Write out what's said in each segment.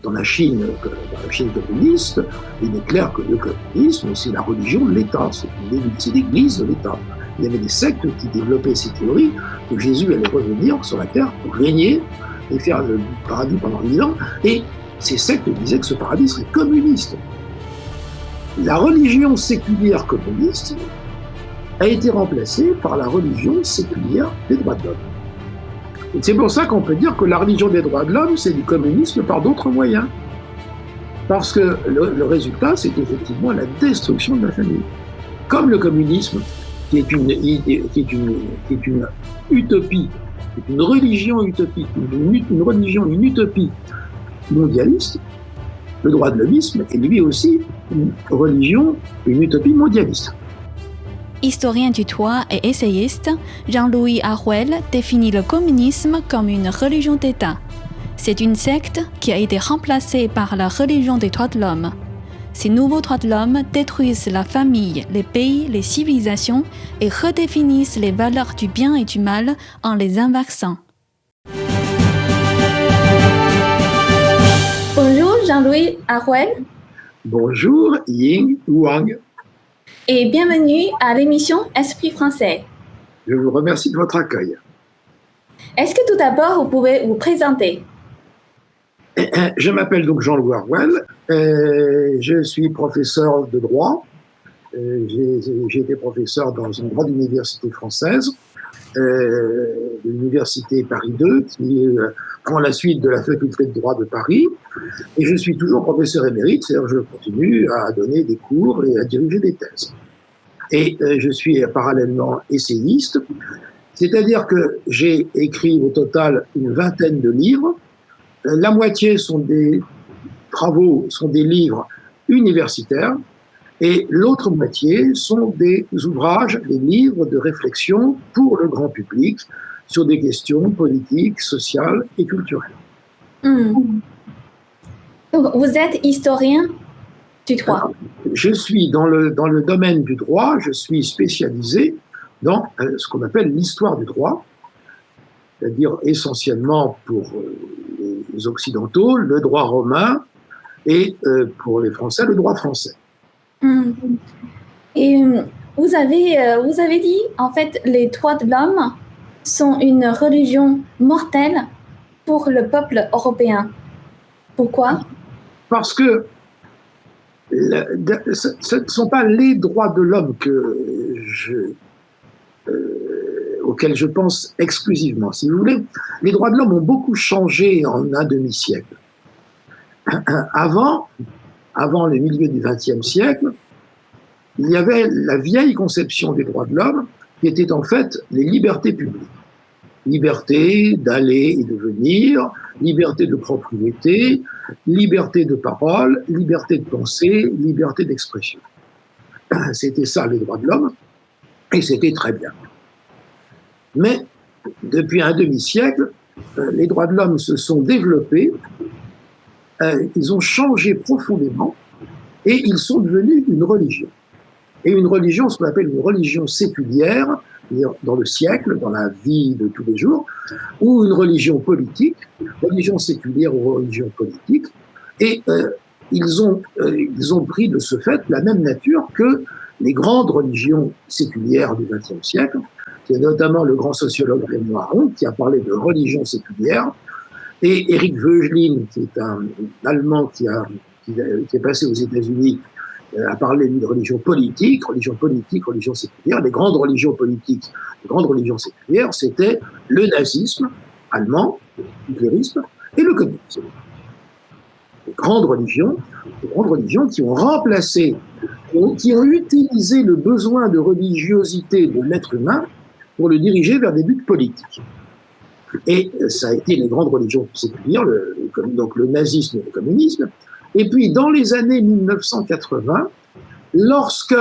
dans la Chine communiste, il est clair que le communisme, c'est la religion de l'État, c'est l'église de l'État. Il y avait des sectes qui développaient ces théories que Jésus allait revenir sur la terre pour régner et faire le paradis pendant 1000 ans. Et ces sectes disaient que ce paradis serait communiste. La religion séculière communiste a été remplacée par la religion séculière des droits de l'homme. Et c'est pour ça qu'on peut dire que la religion des droits de l'homme, c'est du communisme par d'autres moyens. Parce que le résultat, c'est effectivement la destruction de la famille. Comme le communisme, qui est une utopie, une religion utopique, une utopie mondialiste, le droit de l'hommisme est lui aussi une religion, une utopie mondialiste. Historien du droit et essayiste, Jean-Louis Arouel définit le communisme comme une religion d'État. C'est une secte qui a été remplacée par la religion des droits de l'homme. Ces nouveaux droits de l'homme détruisent la famille, les pays, les civilisations et redéfinissent les valeurs du bien et du mal en les inversant. Bonjour Jean-Louis Arouel. Bonjour Ying Wang. Et bienvenue à l'émission Esprit français. Je vous remercie de votre accueil. Est-ce que tout d'abord vous pouvez vous présenter? Je m'appelle donc Jean-Louis Arouel, je suis professeur de droit. J'ai été professeur dans une grande université française, l'université Paris 2, qui prend la suite de la faculté de droit de Paris. Et je suis toujours professeur émérite, c'est-à-dire que je continue à donner des cours et à diriger des thèses. Et je suis parallèlement essayiste, c'est-à-dire que j'ai écrit au total une vingtaine de livres. La moitié sont des travaux, sont des livres universitaires, et l'autre moitié sont des ouvrages, des livres de réflexion pour le grand public sur des questions politiques, sociales et culturelles. Donc, vous êtes historien du droit. Alors, je suis dans le domaine du droit, je suis spécialisé dans ce qu'on appelle l'histoire du droit, c'est-à-dire essentiellement pour les Occidentaux, le droit romain, et pour les Français, le droit français. Et vous avez dit, en fait, les droits de l'homme sont une religion mortelle pour le peuple européen. Pourquoi? Parce que ce ne sont pas les droits de l'homme auxquels je pense exclusivement. Si vous voulez, les droits de l'homme ont beaucoup changé en un demi-siècle. Avant le milieu du XXe siècle, il y avait la vieille conception des droits de l'homme qui était en fait les libertés publiques. Liberté d'aller et de venir, liberté de propriété, liberté de parole, liberté de pensée, liberté d'expression. C'était ça les droits de l'homme, et c'était très bien. Mais depuis un demi-siècle, les droits de l'homme se sont développés, ils ont changé profondément, et ils sont devenus une religion. Et une religion, ce qu'on appelle une religion séculière, dans le siècle, dans la vie de tous les jours, ou une religion politique, religion séculière ou religion politique, et ils ont pris de ce fait la même nature que les grandes religions séculières du XXe siècle. C'est notamment le grand sociologue Raymond Aron qui a parlé de religion séculière, et Eric Voegelin, qui est un Allemand qui est passé aux États-Unis, a parlé de religion politique, religion séculière. Les grandes religions politiques, les grandes religions séculières, c'était le nazisme allemand, l'hitlérisme et le communisme. Les grandes religions qui ont remplacé, qui ont utilisé le besoin de religiosité de l'être humain pour le diriger vers des buts politiques. Et ça a été les grandes religions séculières, donc le nazisme et le communisme. Et puis, dans les années 1980, lorsque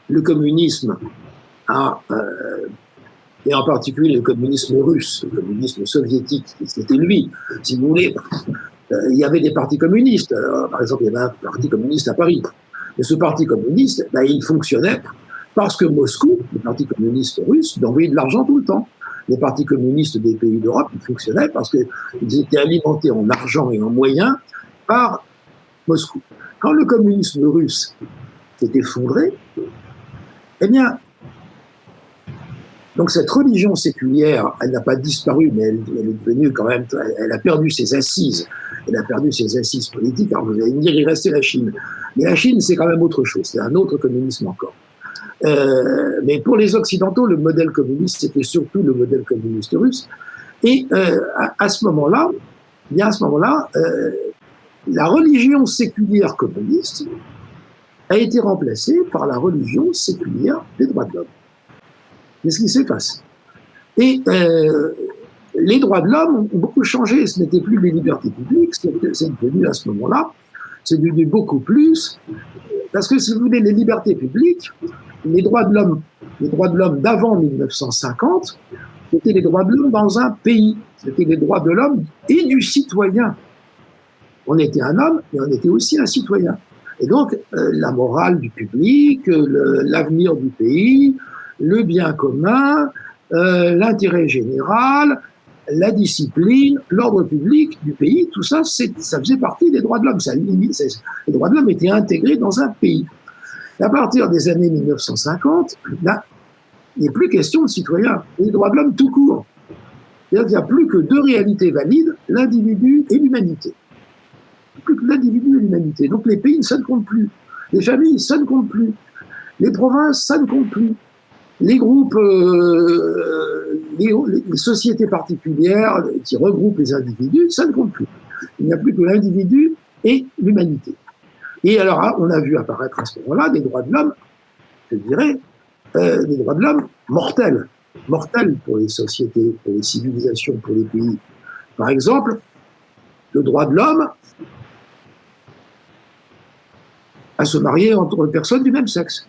le communisme et en particulier le communisme russe, le communisme soviétique, c'était lui, si vous voulez, il y avait des partis communistes. Par exemple, il y avait un parti communiste à Paris. Et ce parti communiste, il fonctionnait parce que Moscou, le parti communiste russe, envoyait de l'argent tout le temps. les partis communistes des pays d'Europe, ils fonctionnaient parce qu'ils étaient alimentés en argent et en moyens par Moscou. Quand le communisme russe s'est effondré, eh bien, donc cette religion séculière, elle n'a pas disparu, mais elle est devenue quand même, elle a perdu ses assises. Elle a perdu ses assises politiques. Alors vous allez me dire, il restait la Chine. Mais la Chine, c'est quand même autre chose. C'est un autre communisme encore. Mais pour les Occidentaux, le modèle communiste, c'était surtout le modèle communiste russe. Et à ce moment-là, la religion séculière communiste a été remplacée par la religion séculière des droits de l'homme. Qu'est-ce qui s'est passé? Et les droits de l'homme ont beaucoup changé. Ce n'était plus les libertés publiques, c'est devenu à ce moment-là, c'est devenu beaucoup plus. Parce que si vous voulez, les libertés publiques, les droits de l'homme d'avant 1950, c'était les droits de l'homme dans un pays. C'était les droits de l'homme et du citoyen. On était un homme, mais on était aussi un citoyen. Et donc, la morale du public, l'avenir du pays, le bien commun, l'intérêt général, la discipline, l'ordre public du pays, tout ça, ça faisait partie des droits de l'homme. Les droits de l'homme étaient intégrés dans un pays. À partir des années 1950, là, il n'est plus question de citoyens, les droits de l'homme tout court. C'est-à-dire qu'il n'y a plus que deux réalités valides, l'individu et l'humanité. Plus que l'individu et l'humanité. Donc les pays, ça ne compte plus. Les familles, ça ne compte plus. Les provinces, ça ne compte plus. Les groupes, les sociétés particulières qui regroupent les individus, ça ne compte plus. Il n'y a plus que l'individu et l'humanité. Et alors, on a vu apparaître à ce moment-là des droits de l'homme, je dirais, des droits de l'homme mortels. Mortels pour les sociétés, pour les civilisations, pour les pays. Par exemple, le droit de l'homme à se marier entre personnes du même sexe.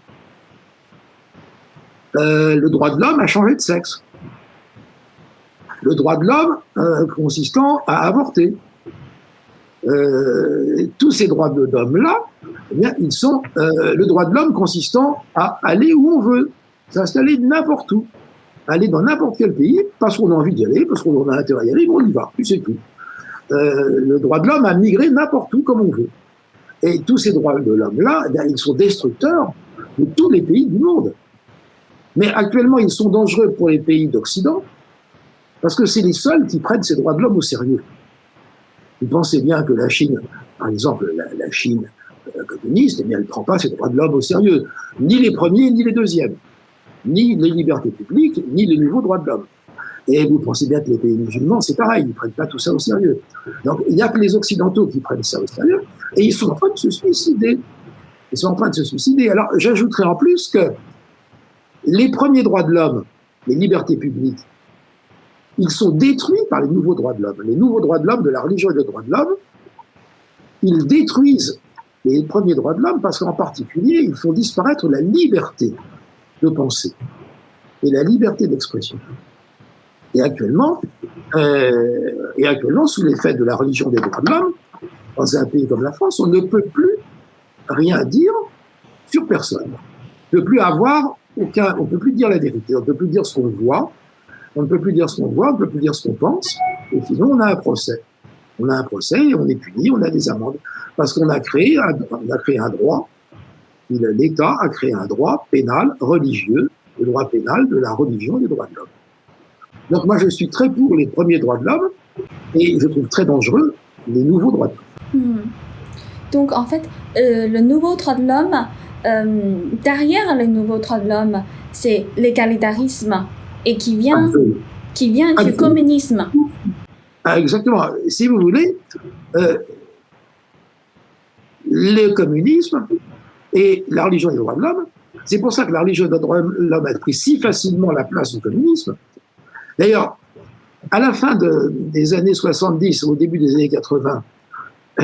Le droit de l'homme à changer de sexe. Le droit de l'homme consistant à avorter. Tous ces droits de l'homme-là, eh bien, ils sont le droit de l'homme consistant à aller où on veut, s'installer n'importe où, aller dans n'importe quel pays, parce qu'on a envie d'y aller, parce qu'on a intérêt à y aller, on y va, puis c'est tout. Le droit de l'homme à migrer n'importe où comme on veut. Et tous ces droits de l'homme-là, eh bien, ils sont destructeurs de tous les pays du monde. Mais actuellement, ils sont dangereux pour les pays d'Occident, parce que c'est les seuls qui prennent ces droits de l'homme au sérieux. Vous pensez bien que la Chine, par exemple, la Chine communiste, eh bien, elle ne prend pas ces droits de l'homme au sérieux. Ni les premiers, ni les deuxièmes. Ni les libertés publiques, ni les nouveaux droits de l'homme. Et vous pensez bien que les pays musulmans, c'est pareil, ils ne prennent pas tout ça au sérieux. Donc, il n'y a que les Occidentaux qui prennent ça au sérieux, et ils sont en train de se suicider. Ils sont en train de se suicider. Alors, j'ajouterai en plus que les premiers droits de l'homme, les libertés publiques, ils sont détruits par les nouveaux droits de l'homme. Les nouveaux droits de l'homme de la religion et des droits de l'homme, ils détruisent les premiers droits de l'homme parce qu'en particulier, ils font disparaître la liberté de penser et la liberté d'expression. Et actuellement, sous l'effet de la religion des droits de l'homme, dans un pays comme la France, on ne peut plus rien dire sur personne. On ne peut plus on ne peut plus dire la vérité, on ne peut plus dire ce qu'on voit, on ne peut plus dire ce qu'on voit, on ne peut plus dire ce qu'on pense, et sinon on a un procès. On a un procès et on est puni, on a des amendes. Parce qu'on a créé un droit, l'État a créé un droit pénal, religieux, le droit pénal de la religion des droits de l'homme. Donc moi je suis très pour les premiers droits de l'homme, et je trouve très dangereux les nouveaux droits de l'homme. Donc en fait, le nouveau droit de l'homme, derrière le nouveau droit de l'homme, c'est l'égalitarisme, et qui vient du communisme. Ah, exactement. Si vous voulez, le communisme et la religion des droits de l'homme, c'est pour ça que la religion des droits de l'homme a pris si facilement la place du communisme. D'ailleurs, à la fin des années 70, au début des années 80,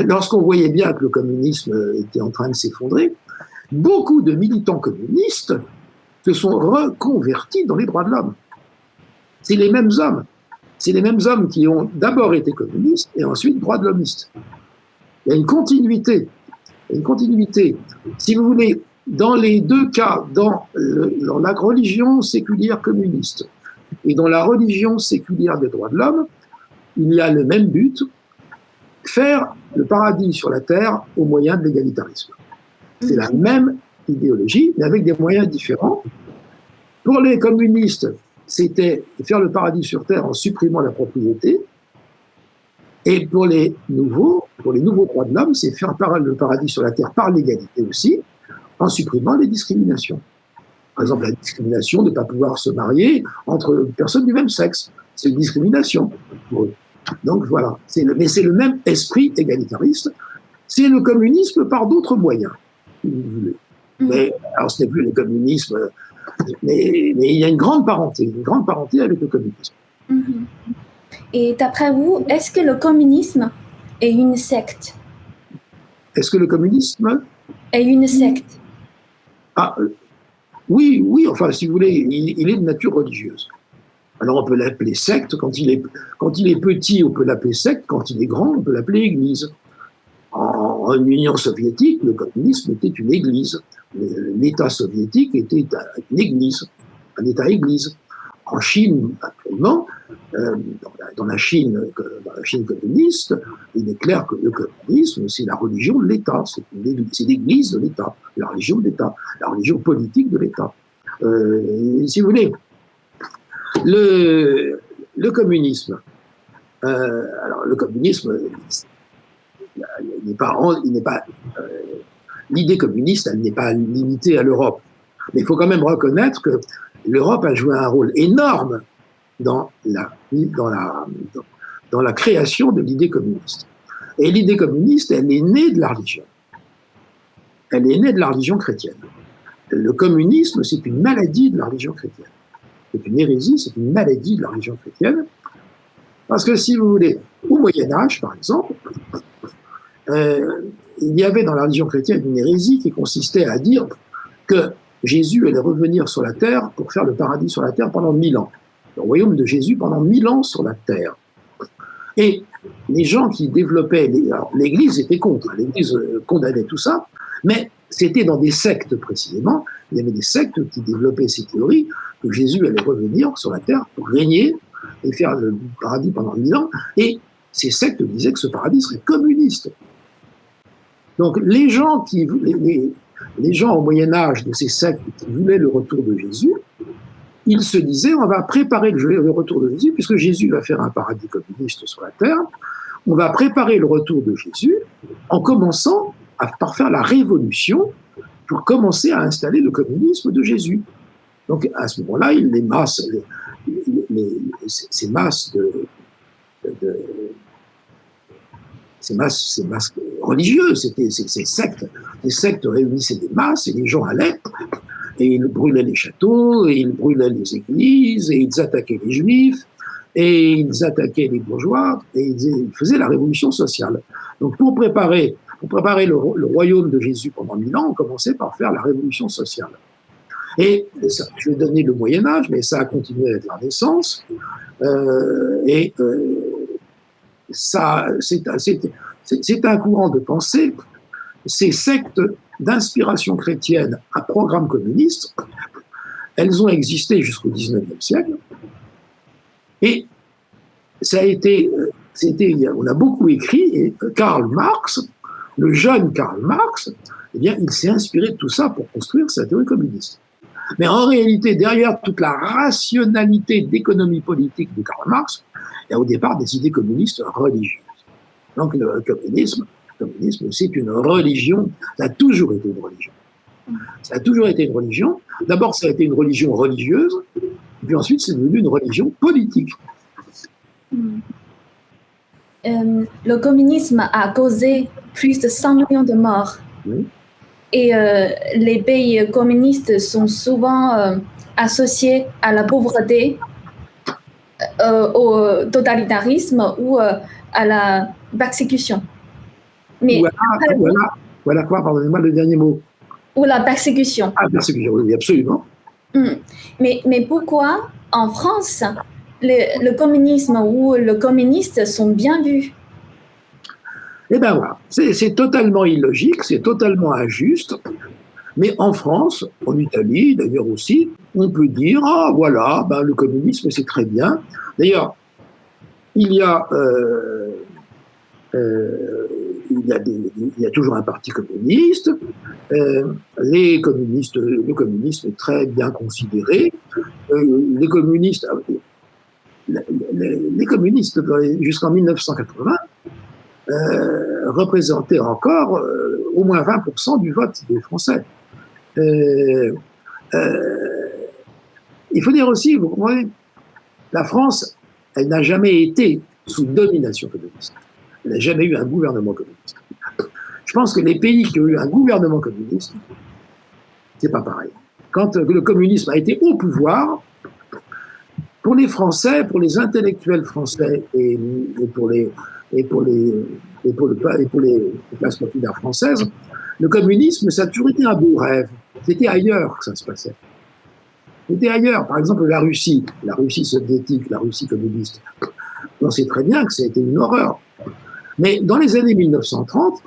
lorsqu'on voyait bien que le communisme était en train de s'effondrer, beaucoup de militants communistes se sont reconvertis dans les droits de l'homme. C'est les mêmes hommes. C'est les mêmes hommes qui ont d'abord été communistes et ensuite droits de l'hommistes. Il y a une continuité. Si vous voulez, dans les deux cas, dans la religion séculière communiste et dans la religion séculière des droits de l'homme, il y a le même but, faire le paradis sur la terre au moyen de l'égalitarisme. C'est la même idéologie, mais avec des moyens différents. Pour les communistes, c'était faire le paradis sur terre en supprimant la propriété. Et pour les nouveaux droits de l'homme, c'est faire le paradis sur la terre par l'égalité aussi, en supprimant les discriminations. Par exemple, la discrimination de ne pas pouvoir se marier entre personnes du même sexe. C'est une discrimination pour eux. Donc voilà. Mais c'est le même esprit égalitariste. C'est le communisme par d'autres moyens, si vous voulez. Mais alors, ce n'est plus le communisme, mais il y a une grande parenté avec le communisme. Et d'après vous, est-ce que le communisme est une secte? Est-ce que le communisme est une secte? Oui, enfin, si vous voulez, il est de nature religieuse. Alors, on peut l'appeler secte. Quand il est petit, on peut l'appeler secte. Quand il est grand, on peut l'appeler église. En Union soviétique, le communisme était une église. L'État soviétique était une église, un État-église. En Chine, actuellement, dans la Chine communiste, il est clair que le communisme, c'est la religion de l'État, c'est l'église de l'État, la religion de l'État, la religion politique de l'État. Si vous voulez, le communisme, alors le communisme, l'idée communiste, elle n'est pas limitée à l'Europe. Mais il faut quand même reconnaître que l'Europe a joué un rôle énorme dans la création de l'idée communiste. Et l'idée communiste, elle est née de la religion. Elle est née de la religion chrétienne. Le communisme, c'est une maladie de la religion chrétienne. C'est une hérésie, c'est une maladie de la religion chrétienne. Parce que si vous voulez, au Moyen-Âge, par exemple, il y avait dans la religion chrétienne une hérésie qui consistait à dire que Jésus allait revenir sur la terre pour faire le paradis sur la terre pendant 1000 ans. Le royaume de Jésus pendant 1000 ans sur la terre. Et les gens qui développaient, l'Église était contre, l'Église condamnait tout ça, mais c'était dans des sectes précisément. Il y avait des sectes qui développaient ces théories que Jésus allait revenir sur la terre pour régner et faire le paradis pendant 1000 ans. Et ces sectes disaient que ce paradis serait communiste. Donc les gens au Moyen-Âge de ces sectes qui voulaient le retour de Jésus, ils se disaient, on va préparer le retour de Jésus, puisque Jésus va faire un paradis communiste sur la terre, on va préparer le retour de Jésus en commençant par faire la révolution pour commencer à installer le communisme de Jésus. Donc à ce moment-là, ces masses religieuses, ces sectes réunissaient des masses et les gens allaient et ils brûlaient les châteaux, et ils brûlaient les églises, et ils attaquaient les juifs, et ils attaquaient les bourgeois, et ils faisaient la révolution sociale. Donc pour préparer le royaume de Jésus pendant 1000 ans, on commençait par faire la révolution sociale. Et ça, je vais donner le Moyen-Âge, mais ça a continué avec la Renaissance, c'est un courant de pensée. Ces sectes d'inspiration chrétienne à programme communiste, elles ont existé jusqu'au XIXe siècle. Et ça a été, on a beaucoup écrit, et Karl Marx, le jeune Karl Marx, eh bien, il s'est inspiré de tout ça pour construire sa théorie communiste. Mais en réalité, derrière toute la rationalité d'économie politique de Karl Marx, il y a au départ des idées communistes religieuses. Donc le communisme, c'est une religion, ça a toujours été une religion. Ça a toujours été une religion. D'abord, ça a été une religion religieuse, et puis ensuite, c'est devenu une religion politique. Le communisme a causé plus de 100 millions de morts. Oui. Et les pays communistes sont souvent associés à la pauvreté, au totalitarisme ou à la persécution. Mais voilà quoi, pardonnez-moi le dernier mot. Ou la persécution. Ah, persécution, oui, absolument. Mais pourquoi, en France, le communisme ou le communiste sont bien vus? Eh bien voilà, c'est totalement illogique, c'est totalement injuste. Mais en France, en Italie d'ailleurs aussi, on peut dire, ah voilà, ben, le communisme c'est très bien. D'ailleurs, il y a il y a toujours un parti communiste. Le communisme est très bien considéré. Les communistes jusqu'en 1980 représentaient encore au moins 20% du vote des Français. Il faut dire aussi, vous comprenez, la France, elle n'a jamais été sous domination communiste. Elle n'a jamais eu un gouvernement communiste. Je pense que les pays qui ont eu un gouvernement communiste, c'est pas pareil. Quand le communisme a été au pouvoir, pour les Français, pour les intellectuels français et pour les classes populaires françaises, le communisme, ça a toujours été un beau rêve. C'était ailleurs que ça se passait. C'était ailleurs. Par exemple, la Russie soviétique, la Russie communiste. On sait très bien que ça a été une horreur. Mais dans les années 1930,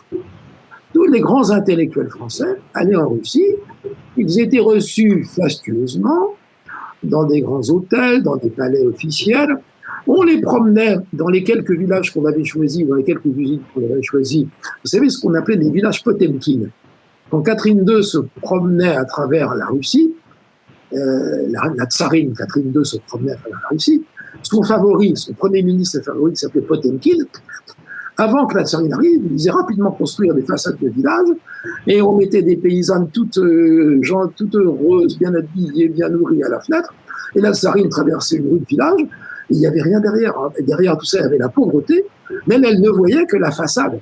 tous les grands intellectuels français allaient en Russie. Ils étaient reçus fastueusement dans des grands hôtels, dans des palais officiels. On les promenait dans les quelques villages qu'on avait choisis, dans les quelques usines qu'on avait choisis. Vous savez ce qu'on appelait des villages Potemkin. Quand Catherine II se promenait à travers la Russie, la tsarine Catherine II se promenait à travers la Russie, son premier ministre favori qui s'appelait Potemkin, avant que la tsarine arrive, il faisait rapidement construire des façades de villages et on mettait des paysannes toutes heureuses, bien habillées, bien nourries à la fenêtre. Et la tsarine traversait une rue de village et il n'y avait rien derrière. Et derrière tout ça, il y avait la pauvreté, même elle ne voyait que la façade.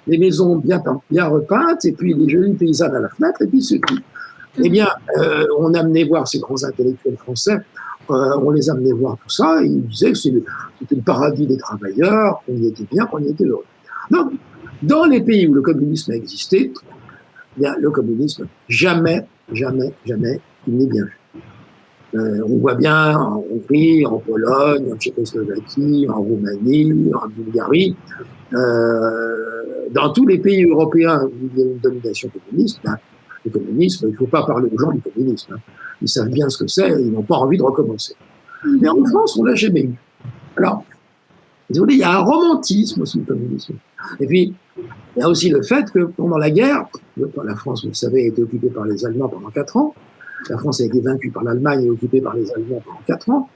Les maisons bien repeintes et puis les jolies paysannes à la fenêtre et puis c'est tout. Eh bien, on amenait voir ces grands intellectuels français, on les amenait voir tout ça, et ils disaient que c'était le paradis des travailleurs, qu'on y était bien, qu'on y était heureux. Donc, dans les pays où le communisme a existé, eh bien, le communisme, jamais, il n'est bien vu. On voit bien en Hongrie, en Pologne, en Tchécoslovaquie, en Roumanie, en Bulgarie, dans tous les pays européens où il y a une domination communiste, ben, le communisme, il ne faut pas parler aux gens du communisme. Hein. Ils savent bien ce que c'est et ils n'ont pas envie de recommencer. Mais en France, on ne l'a jamais eu. Alors, désolé, il y a un romantisme aussi, le communisme. Et puis, il y a aussi le fait que pendant la guerre, la France, vous le savez, a été occupée par les Allemands pendant 4 ans. La France a été vaincue par l'Allemagne et occupée par les Allemands pendant 4 ans.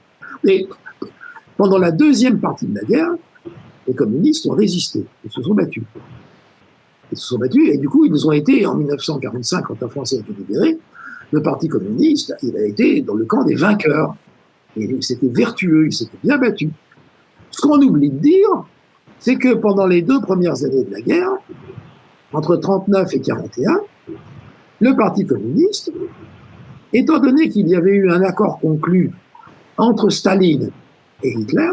Et pendant la deuxième partie de la guerre, les communistes ont résisté. Ils se sont battus. Et du coup, ils ont été, en 1945, quand la France a été libérée, le Parti communiste, il a été dans le camp des vainqueurs. Et c'était vertueux, il s'était bien battu. Ce qu'on oublie de dire, c'est que pendant les 2 premières années de la guerre, entre 1939 et 1941, le Parti communiste, étant donné qu'il y avait eu un accord conclu entre Staline et Hitler,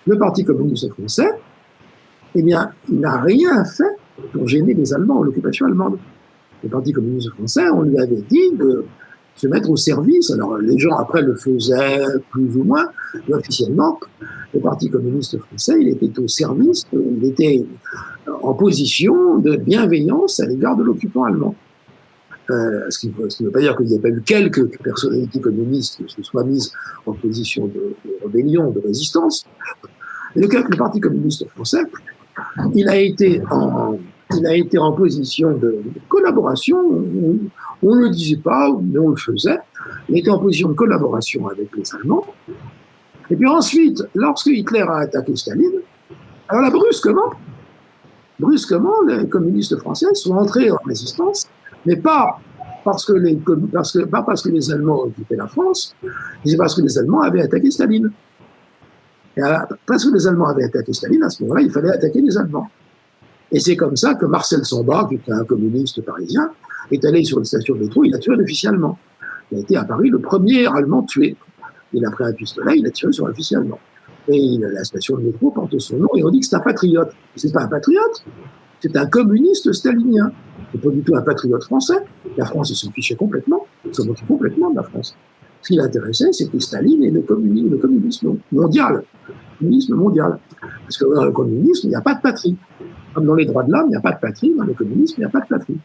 le Parti communiste français, eh bien, il n'a rien fait pour gêner les Allemands, l'occupation allemande. Le Parti communiste français, on lui avait dit de se mettre au service. Alors, les gens, après, le faisaient plus ou moins, mais officiellement, le Parti communiste français, il était au service, il était en position de bienveillance à l'égard de l'occupant allemand. Ce qui ne veut pas dire qu'il n'y a pas eu quelques personnalités communistes qui se soient mises en position de rébellion, de résistance. Mais le Parti communiste français, il a été en position de collaboration, on ne le disait pas, mais on le faisait, il était en position de collaboration avec les Allemands. Et puis ensuite, lorsque Hitler a attaqué Staline, alors là, brusquement, les communistes français sont entrés en résistance, mais pas parce que les Allemands occupaient la France, mais parce que les Allemands avaient attaqué Staline. Et parce que les Allemands avaient attaqué Staline, à ce moment-là, il fallait attaquer les Allemands. Et c'est comme ça que Marcel Semba, qui était un communiste parisien, est allé sur une station de métro, il a tué un officier allemand. Il a été à Paris le premier Allemand tué. Il a pris un pistolet, il a tiré sur un officier allemand. Et la station de métro porte son nom et on dit que c'est un patriote. C'est pas un patriote, c'est un communiste stalinien. C'est pas du tout un patriote français. La France, ils s'en fichaient complètement. Ils s'en moquaient complètement de la France. Ce qui l'intéressait, c'était Staline et le communisme mondial. Le communisme mondial. Parce que dans le communisme, il n'y a pas de patrie. Comme dans les droits de l'homme, il n'y a pas de patrie, dans le communisme, il n'y a pas de patrie.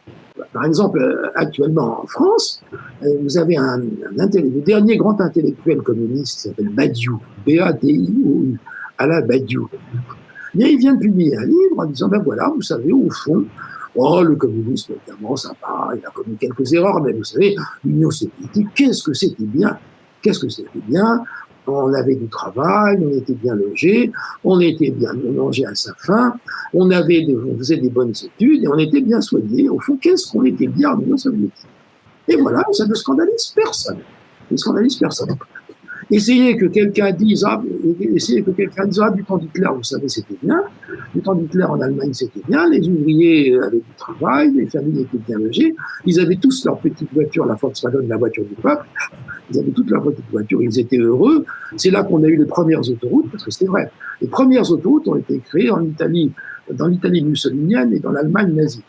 Par exemple, actuellement en France, vous avez le dernier grand intellectuel communiste qui s'appelle Badiou, B-A-D-I-O-U, Alain Badiou. Et il vient de publier un livre en disant, ben voilà, vous savez, au fond, le communisme, évidemment, sympa, il a commis quelques erreurs, mais vous savez, l'Union soviétique, qu'est-ce que c'était bien, on avait du travail, on était bien logés, on mangeait à sa faim, on faisait des bonnes études et on était bien soignés. Au fond, qu'est-ce qu'on était bien en Union soviétique. Et voilà, ça ne scandalise personne. Essayez que quelqu'un dise, du temps d'Hitler, vous savez, c'était bien. Du temps d'Hitler en Allemagne, c'était bien. Les ouvriers avaient du travail, les familles étaient bien logées. Ils avaient tous leur petite voiture, la Volkswagen, la voiture du peuple. Ils avaient toutes leur petite voiture, ils étaient heureux. C'est là qu'on a eu les premières autoroutes, parce que c'est vrai. Les premières autoroutes ont été créées en Italie, dans l'Italie mussolinienne et dans l'Allemagne nazie.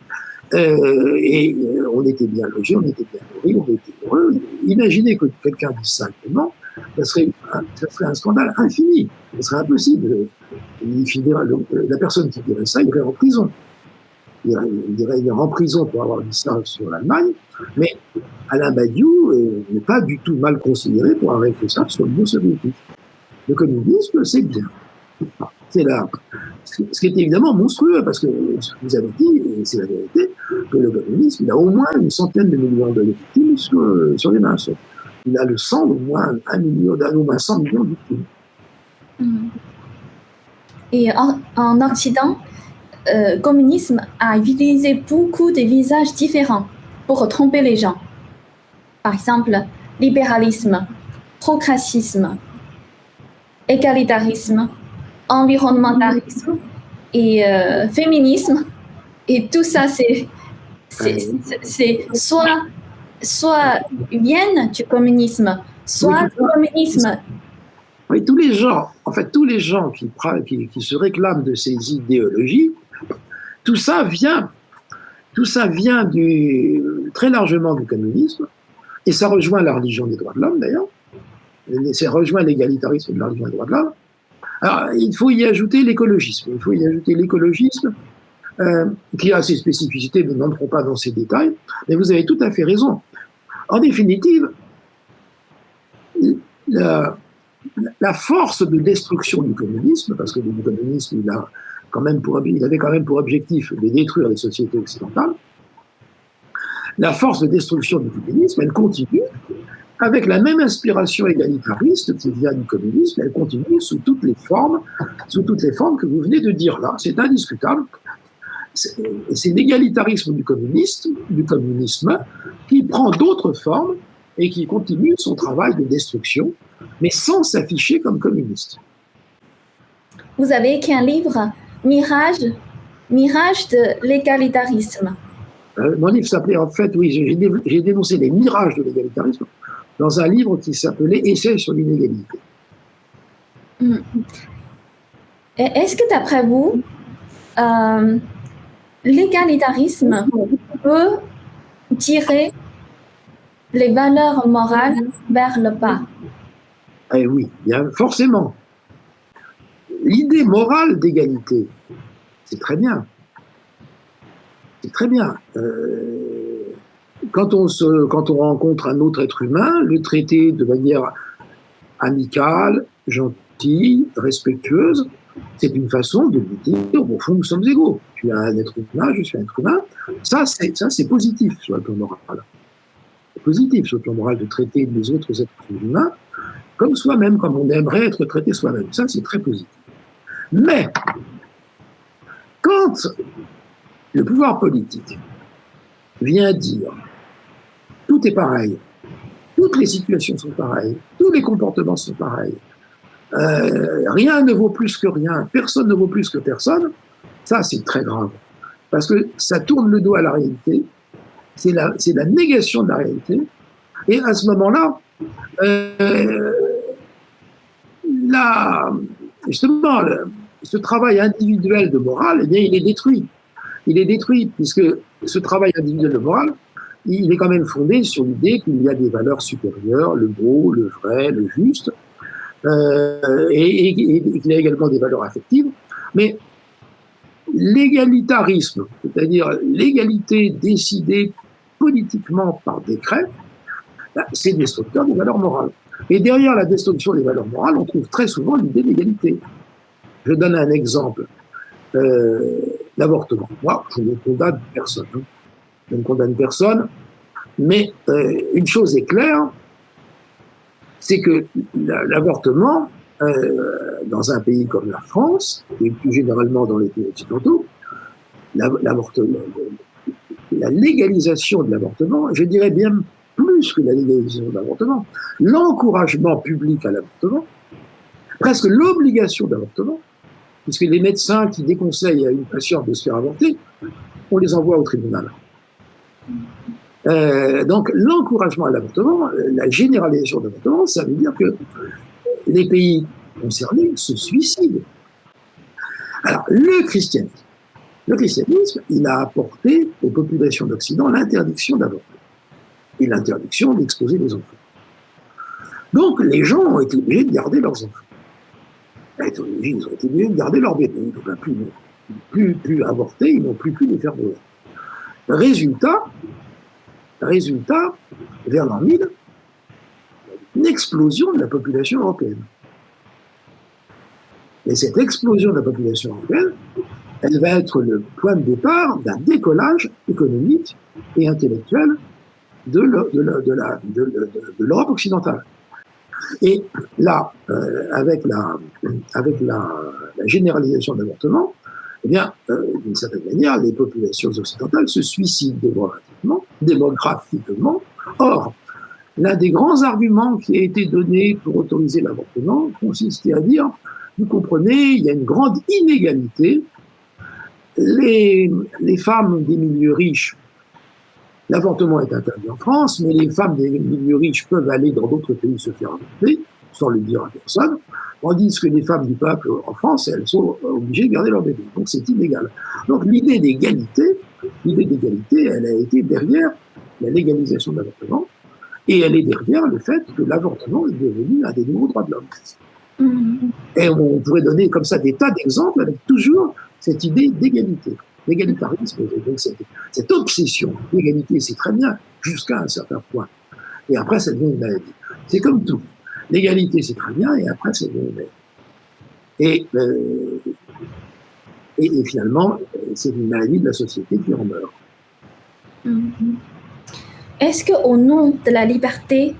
On était bien logés, on était bien nourris, on était heureux. Imaginez que quelqu'un dise simplement, ça serait un scandale infini. Ce serait impossible. La personne qui dirait ça irait en prison. Il irait en prison pour avoir dit ça sur l'Allemagne, mais Alain Badiou n'est pas du tout mal considéré pour avoir fait ça sur l'Union soviétique. Le communisme, c'est bien. C'est là. Ce qui est évidemment monstrueux, parce que vous avez dit, et c'est la vérité, que le communisme, il a au moins 100 millions de victimes sur les mains. Il a le sang d'au moins 100 millions de victimes. Et en Occident, le communisme a utilisé beaucoup de visages différents pour tromper les gens. Par exemple, libéralisme, progressisme, égalitarisme, environnementalisme et féminisme. Et tout ça, c'est soit viennent du communisme, soit du communisme. Oui, tous les gens qui se réclament de ces idéologies, tout ça vient très largement du communisme, et ça rejoint la religion des droits de l'homme d'ailleurs, ça rejoint l'égalitarisme de la religion des droits de l'homme. Alors, il faut y ajouter l'écologisme. Qui a ses spécificités, nous n'entrons pas dans ces détails, mais vous avez tout à fait raison. En définitive, la force de destruction du communisme, parce que le communisme, il avait quand même pour objectif de détruire les sociétés occidentales, la force de destruction du communisme, elle continue avec la même inspiration égalitariste qui vient du communisme, elle continue sous toutes les formes que vous venez de dire là. C'est indiscutable. C'est l'égalitarisme du communisme qui prend d'autres formes et qui continue son travail de destruction, mais sans s'afficher comme communiste. Vous avez écrit un livre, Mirage de l'égalitarisme. Mon livre s'appelait, en fait, oui, j'ai dénoncé les mirages de l'égalitarisme dans un livre qui s'appelait Essai sur l'inégalité. Est-ce que, d'après vous, l'égalitarisme peut tirer les valeurs morales vers le bas? Eh oui, bien, forcément. L'idée morale d'égalité, c'est très bien. C'est très bien. Quand on rencontre un autre être humain, le traiter de manière amicale, gentille, respectueuse, c'est une façon de lui dire, au fond, nous sommes égaux. Tu es un être humain, je suis un être humain. Ça, c'est positif sur le plan moral. C'est positif sur le plan moral de traiter les autres êtres humains comme soi-même, comme on aimerait être traité soi-même. Ça, c'est très positif. Mais, quand le pouvoir politique vient dire tout est pareil, toutes les situations sont pareilles, tous les comportements sont pareils, rien ne vaut plus que rien, personne ne vaut plus que personne, ça c'est très grave. Parce que ça tourne le dos à la réalité, c'est la négation de la réalité, et à ce moment-là, justement, ce travail individuel de morale, eh bien, il est détruit. Il est détruit, puisque ce travail individuel de morale, il est quand même fondé sur l'idée qu'il y a des valeurs supérieures, le beau, le vrai, le juste, et qu'il y a également des valeurs affectives. Mais l'égalitarisme, c'est-à-dire l'égalité décidée politiquement par décret, c'est destructeur des valeurs morales. Et derrière la destruction des valeurs morales, on trouve très souvent l'idée d'égalité. Je donne un exemple. L'avortement. Moi, je ne condamne personne. Je ne condamne personne, mais une chose est claire, c'est que l'avortement, dans un pays comme la France, et plus généralement dans les pays occidentaux, la légalisation de l'avortement, je dirais bien plus que la légalisation de l'avortement, l'encouragement public à l'avortement, presque l'obligation d'avortement, puisque les médecins qui déconseillent à une patiente de se faire avorter, on les envoie au tribunal. Donc l'encouragement à l'avortement, la généralisation de l'avortement, ça veut dire que les pays concernés se suicident. Alors le christianisme, il a apporté aux populations d'Occident l'interdiction d'avorter et l'interdiction d'exposer les enfants. Donc les gens ont été obligés de garder leurs enfants. Ils ont été obligés de garder leurs bébés. Ils n'ont plus avorter, ils n'ont plus pu les faire mourir. Résultat, vers l'an 1000, une explosion de la population européenne. Et cette explosion de la population européenne, elle va être le point de départ d'un décollage économique et intellectuel de l'Europe occidentale. Et là, avec la généralisation de l'avortement, eh bien, d'une certaine manière, les populations occidentales se suicident démographiquement. Or, l'un des grands arguments qui a été donné pour autoriser l'avortement consistait à dire, vous comprenez, il y a une grande inégalité. Les femmes des milieux riches, l'avortement est interdit en France, mais les femmes des milieux riches peuvent aller dans d'autres pays se faire avorter, sans le dire à personne, tandis que les femmes du peuple en France, elles sont obligées de garder leur bébé. Donc c'est inégal. Donc l'idée d'égalité, elle a été derrière la légalisation de l'avortement, et elle est derrière le fait que l'avortement est devenu un des nouveaux droits de l'homme. Et on pourrait donner comme ça des tas d'exemples avec toujours cette idée d'égalité, l'égalitarisme, donc cette obsession. L'égalité, c'est très bien, jusqu'à un certain point. Et après, ça devient une maladie. C'est comme tout. L'égalité, c'est très bien, et après, ça devient une maladie. Et finalement, c'est une maladie de la société qui en meurt. Est-ce qu'au nom de la liberté,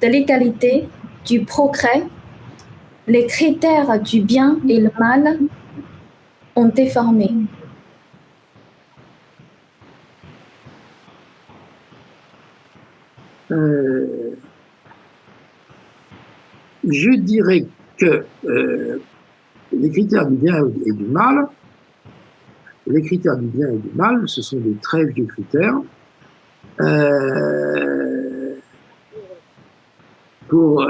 de l'égalité, du progrès, les critères du bien et le mal ont déformé? Je dirais que les critères du bien et du mal, ce sont des très vieux critères. Pour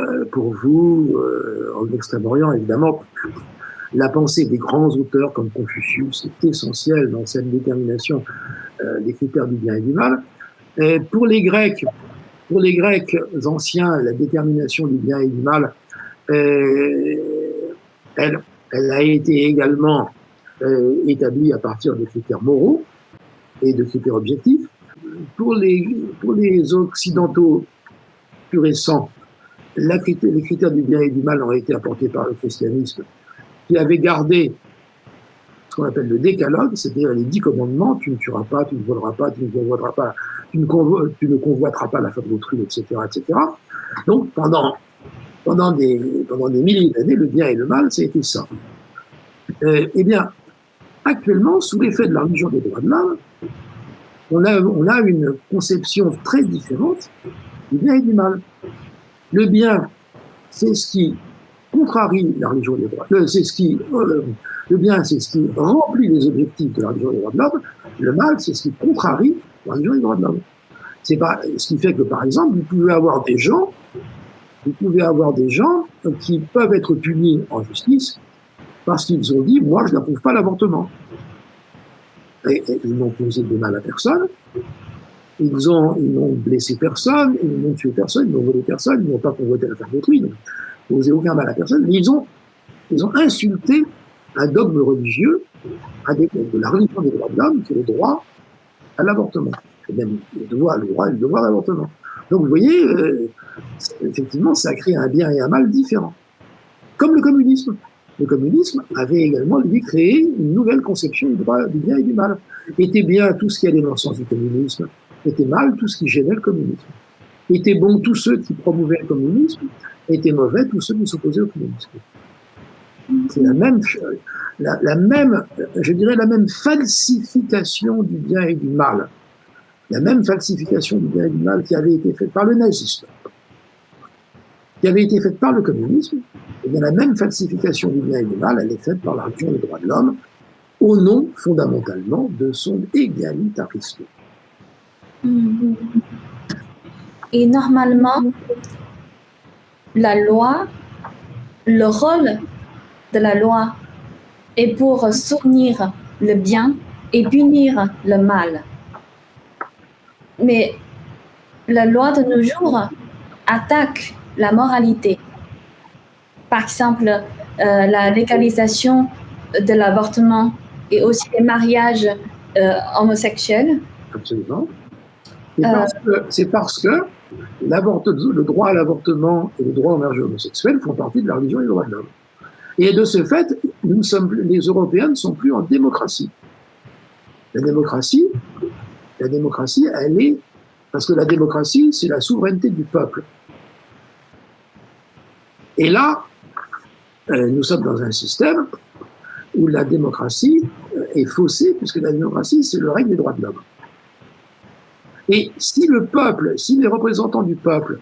vous, en Extrême-Orient, évidemment, la pensée des grands auteurs comme Confucius est essentielle dans cette détermination des critères du bien et du mal. Et pour les Grecs anciens, la détermination du bien et du mal, elle a été également établie à partir de critères moraux et de critères objectifs. Pour les Occidentaux plus récents, les critères du bien et du mal ont été apportés par le christianisme, qui avait gardé ce qu'on appelle le décalogue, c'est-à-dire les 10 commandements: tu ne tueras pas, tu ne voleras pas, tu ne convoiteras pas, tu ne convoiteras pas la femme d'autrui, etc., etc. Donc pendant des milliers d'années, le bien et le mal, ça a été ça. Eh bien, actuellement, sous l'effet de la religion des droits de l'homme, on a une conception très différente du bien et du mal. Le bien, c'est ce qui contrarie la religion des droits de l'homme. Le bien, c'est ce qui remplit les objectifs de la religion des droits de l'homme. Le mal, c'est ce qui contrarie la religion des droits de l'homme. C'est pas ce qui fait que, par exemple, vous pouvez avoir des gens qui peuvent être punis en justice parce qu'ils ont dit, moi, je n'approuve pas l'avortement. Et ils n'ont causé de mal à personne. Ils n'ont blessé personne, ils n'ont tué personne, ils n'ont volé personne, ils n'ont pas convoité la femme d'autrui, ils n'ont causé aucun mal à personne, mais ils ont insulté un dogme religieux de la religion des droits de l'homme, qui est le droit à l'avortement, et même le devoir à l'avortement. Donc vous voyez, effectivement, ça crée un bien et un mal différents. Comme le communisme. Le communisme avait également, lui, créé une nouvelle conception du bien et du mal. Était bien tout ce qui allait dans le sens du communisme, était mal tout ce qui gênait le communisme. Étaient bons tous ceux qui promouvaient le communisme, étaient mauvais tous ceux qui s'opposaient au communisme. C'est la même, je dirais, la même falsification du bien et du mal. La même falsification du bien et du mal qui avait été faite par le nazisme, qui avait été faite par le communisme, et bien la même falsification du bien et du mal, elle est faite par la religion des droits de l'homme, au nom, fondamentalement, de son égalitarisme. Et normalement, la loi, le rôle de la loi est pour soutenir le bien et punir le mal. Mais la loi de nos jours attaque la moralité. Par exemple, la légalisation de l'avortement et aussi les mariages homosexuels. Absolument. C'est parce que le droit à l'avortement et le droit au mariage homosexuel font partie de la religion des droits de l'homme. Et de ce fait, les Européens ne sont plus en démocratie. La démocratie, elle est... Parce que la démocratie, c'est la souveraineté du peuple. Et là, nous sommes dans un système où la démocratie est faussée, puisque la démocratie, c'est le règne des droits de l'homme. Et si le peuple, si les représentants du peuple,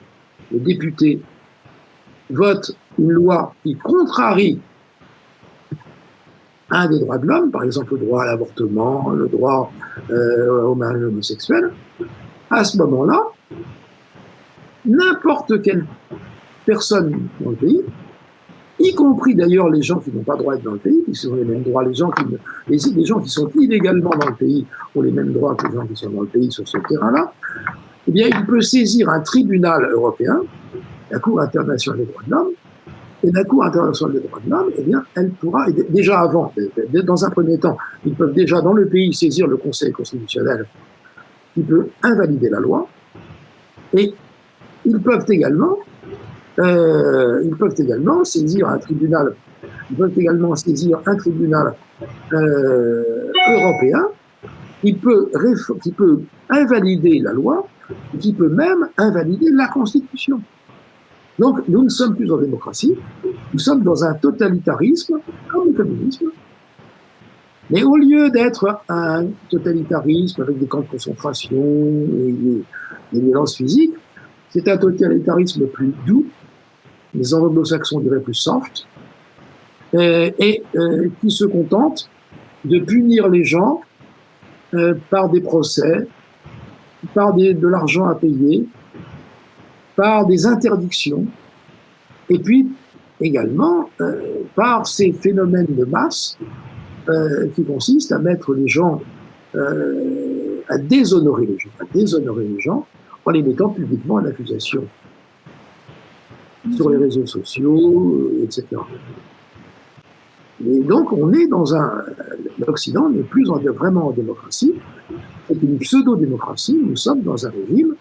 les députés, votent une loi qui contrarie un des droits de l'homme, par exemple le droit à l'avortement, le droit au mariage homosexuel, à ce moment-là, n'importe quelle personne dans le pays, y compris d'ailleurs les gens qui n'ont pas droit d'être dans le pays, qui ont les mêmes droits, les gens qui sont illégalement dans le pays ont les mêmes droits que les gens qui sont dans le pays sur ce terrain-là, eh bien, il peut saisir un tribunal européen, la Cour internationale des droits de l'homme, et la Cour internationale des droits de l'homme, eh bien, elle pourra, déjà avant, dans un premier temps, ils peuvent déjà dans le pays saisir le Conseil constitutionnel qui peut invalider la loi, et ils peuvent également saisir un tribunal, européen qui peut invalider la loi, qui peut même invalider la Constitution. Donc, nous ne sommes plus en démocratie, nous sommes dans un totalitarisme, comme le communisme, mais au lieu d'être un totalitarisme avec des camps de concentration et des violences physiques, c'est un totalitarisme plus doux, les anglo-saxons diraient plus soft, et qui se contente de punir les gens par des procès, par de l'argent à payer, par des interdictions, et puis également par ces phénomènes de masse qui consistent à mettre les gens, à déshonorer les gens en les mettant publiquement en accusation sur les réseaux sociaux, etc. Et donc on est dans l'Occident n'est plus vraiment en démocratie, c'est une pseudo-démocratie, nous sommes dans un régime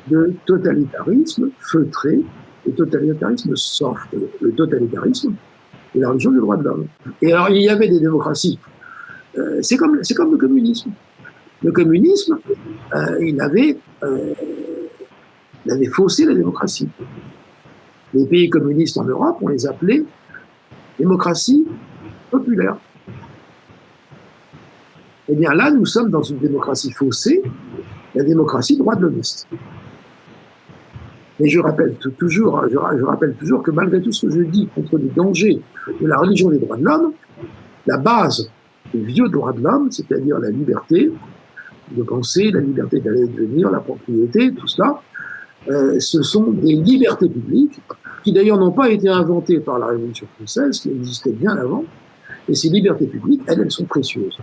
de totalitarisme feutré, le totalitarisme soft, le totalitarisme et la religion des droits de l'homme. Et alors il y avait des démocraties, c'est comme le communisme. Le communisme, il avait faussé la démocratie. Les pays communistes en Europe, on les appelait démocratie populaire. Eh bien là, nous sommes dans une démocratie faussée, la démocratie droit de l'homiste. Mais je rappelle toujours que malgré tout ce que je dis contre les dangers de la religion des droits de l'homme, la base des vieux droits de l'homme, c'est-à-dire la liberté de penser, la liberté d'aller et de venir, la propriété, tout cela, ce sont des libertés publiques qui d'ailleurs n'ont pas été inventées par la Révolution française, qui existaient bien avant. Et ces libertés publiques, elles sont précieuses.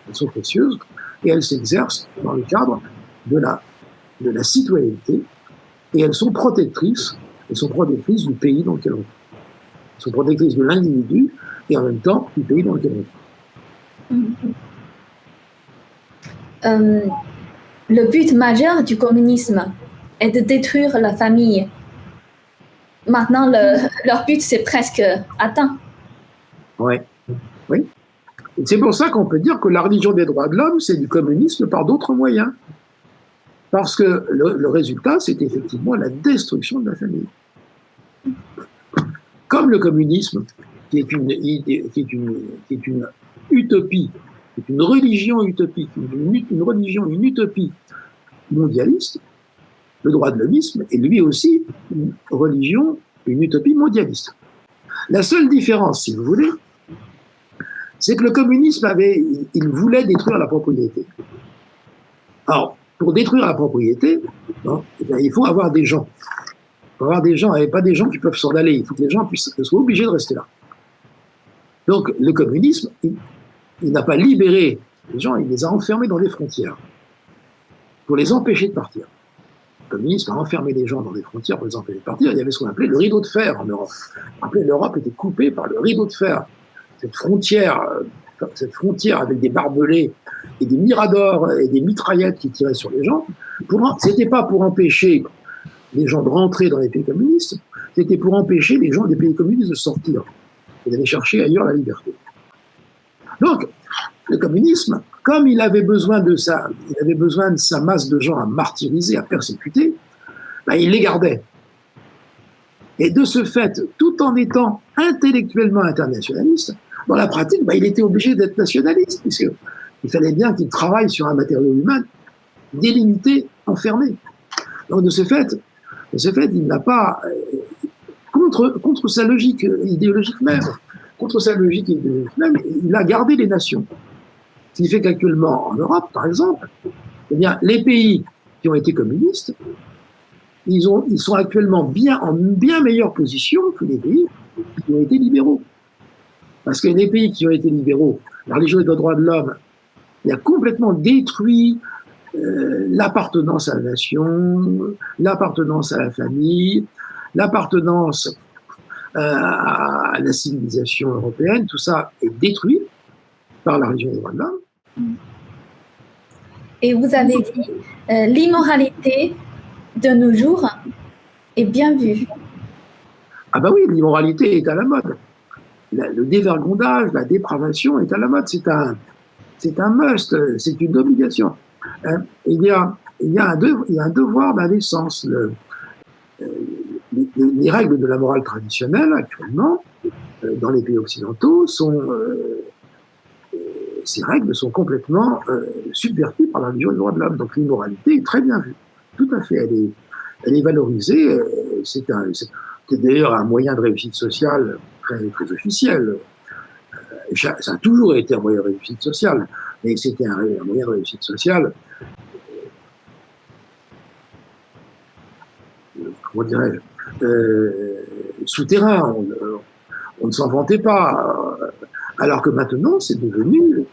Elles sont précieuses et elles s'exercent dans le cadre de la citoyenneté et elles sont protectrices du pays dans lequel on vit. Elles sont protectrices de l'individu et en même temps du pays dans lequel on vit. Le but majeur du communisme est de détruire la famille. Maintenant, leur but, c'est presque atteint. Ouais. Oui. Et c'est pour ça qu'on peut dire que la religion des droits de l'homme, c'est du communisme par d'autres moyens. Parce que le résultat, c'est effectivement la destruction de la famille. Comme le communisme, qui est une utopie, qui est une religion utopique, une utopie mondialiste, le droit de l'homisme est lui aussi une religion, une utopie mondialiste. La seule différence, si vous voulez, c'est que le communisme il voulait détruire la propriété. Alors, pour détruire la propriété, il faut avoir des gens. Il faut avoir des gens, et pas des gens qui peuvent s'en aller. Il faut que les gens soient obligés de rester là. Donc, le communisme, il n'a pas libéré les gens, il les a enfermés dans des frontières pour les empêcher de partir. Le communisme a enfermé les gens dans des frontières pour les empêcher de partir. Il y avait ce qu'on appelait le rideau de fer en Europe. L'Europe était coupée par le rideau de fer. Cette frontière avec des barbelés et des miradors et des mitraillettes qui tiraient sur les gens, c'était pas pour empêcher les gens de rentrer dans les pays communistes, c'était pour empêcher les gens des pays communistes de sortir et d'aller chercher ailleurs la liberté. Donc, le communisme, comme il avait besoin de sa masse de gens à martyriser, à persécuter, il les gardait. Et de ce fait, tout en étant intellectuellement internationaliste, dans la pratique, il était obligé d'être nationaliste, puisqu'il fallait bien qu'il travaille sur un matériau humain délimité, enfermé. Donc de ce fait, il n'a pas, contre sa logique idéologique même, il a gardé les nations. Ce qui fait qu'actuellement, en Europe, par exemple, eh bien, les pays qui ont été communistes, ils sont actuellement en bien meilleure position que les pays qui ont été libéraux. Parce que les pays qui ont été libéraux, la religion des droits de l'homme, il a complètement détruit l'appartenance à la nation, l'appartenance à la famille, l'appartenance à la civilisation européenne. Tout ça est détruit par la religion des droits de l'homme. Et vous avez dit, l'immoralité de nos jours est bien vue. Ah oui, l'immoralité est à la mode. Le dévergondage, la dépravation est à la mode. C'est un must, c'est une obligation. Il y a un devoir d'indécence. Les règles de la morale traditionnelle, actuellement, dans les pays occidentaux, ces règles sont complètement subverties par la religion des droits de l'homme. Donc l'immoralité est très bien vue. Tout à fait. Elle est valorisée. C'est d'ailleurs un moyen de réussite sociale très, très officiel. Ça a toujours été un moyen de réussite sociale, mais c'était un moyen de réussite sociale, comment dirais-je, souterrain. On ne s'en vantait pas. Alors que maintenant, c'est devenu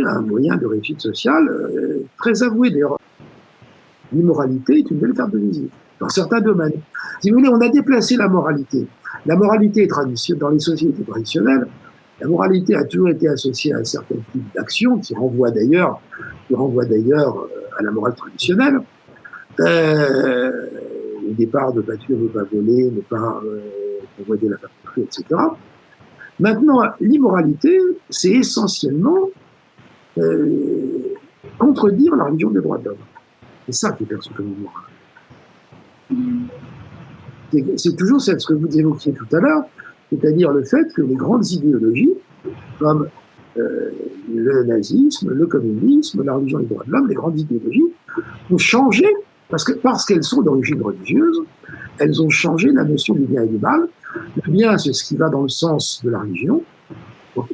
un moyen de réussite sociale très avoué. D'ailleurs, l'immoralité est une belle carte de visite dans certains domaines. Si vous voulez, on a déplacé la moralité. La moralité traditionnelle, dans les sociétés traditionnelles, la moralité a toujours été associée à un certain type d'action qui renvoie d'ailleurs à la morale traditionnelle. Au départ, ne pas tuer, ne pas voler, ne pas convoiter la femme, etc. Maintenant, l'immoralité, c'est essentiellement contredire la religion des droits de l'homme. C'est ça qui est perçu comme immoral. C'est toujours ce que vous évoquiez tout à l'heure, c'est-à-dire le fait que les grandes idéologies, comme le nazisme, le communisme, la religion des droits de l'homme, les grandes idéologies, ont changé, parce qu'elles sont d'origine religieuse, elles ont changé la notion du bien et du mal. Le bien, c'est ce qui va dans le sens de la religion,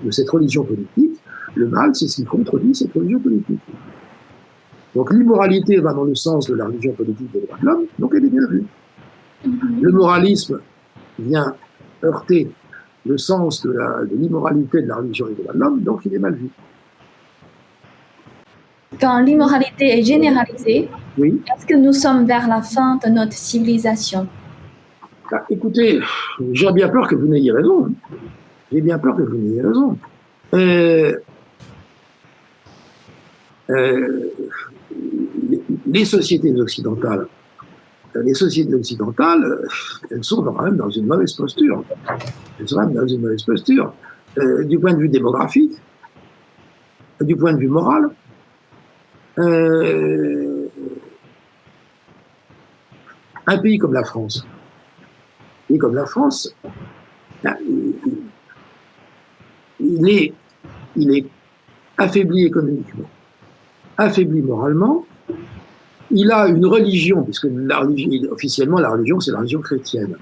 de cette religion politique. Le mal, c'est ce qui contredit cette religion politique. Donc l'immoralité va dans le sens de la religion politique des droits de l'homme, donc elle est bien vue. Le moralisme vient heurter le sens de l'immoralité de la religion des droits de l'homme, donc il est mal vu. Quand l'immoralité est généralisée, oui. Est-ce que nous sommes vers la fin de notre civilisation? Écoutez, j'ai bien peur que vous n'ayez raison. J'ai bien peur que vous n'ayez raison. Les sociétés occidentales, elles sont quand même dans une mauvaise posture. Elles sont quand même dans une mauvaise posture. Du point de vue démographique, du point de vue moral. Un pays comme la France, il est affaibli économiquement, affaibli moralement. Il a une religion, puisque officiellement la religion c'est la religion chrétienne.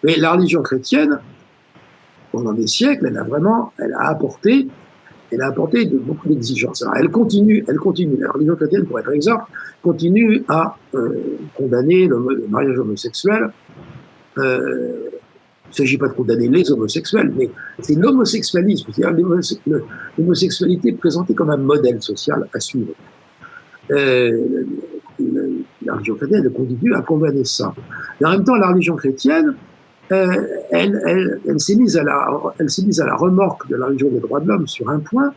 Mais la religion chrétienne, pendant des siècles, elle a apporté beaucoup d'exigences. Alors, elle continue, la religion chrétienne, pour être exact, continue à condamner le mariage homosexuel. Il ne s'agit pas de condamner les homosexuels, mais c'est l'homosexualisme, c'est-à-dire l'homosexualité présentée comme un modèle social à suivre. La religion chrétienne continue à condamner ça. Mais en même temps, la religion chrétienne, elle s'est mise à la remorque de la religion des droits de l'homme sur un point,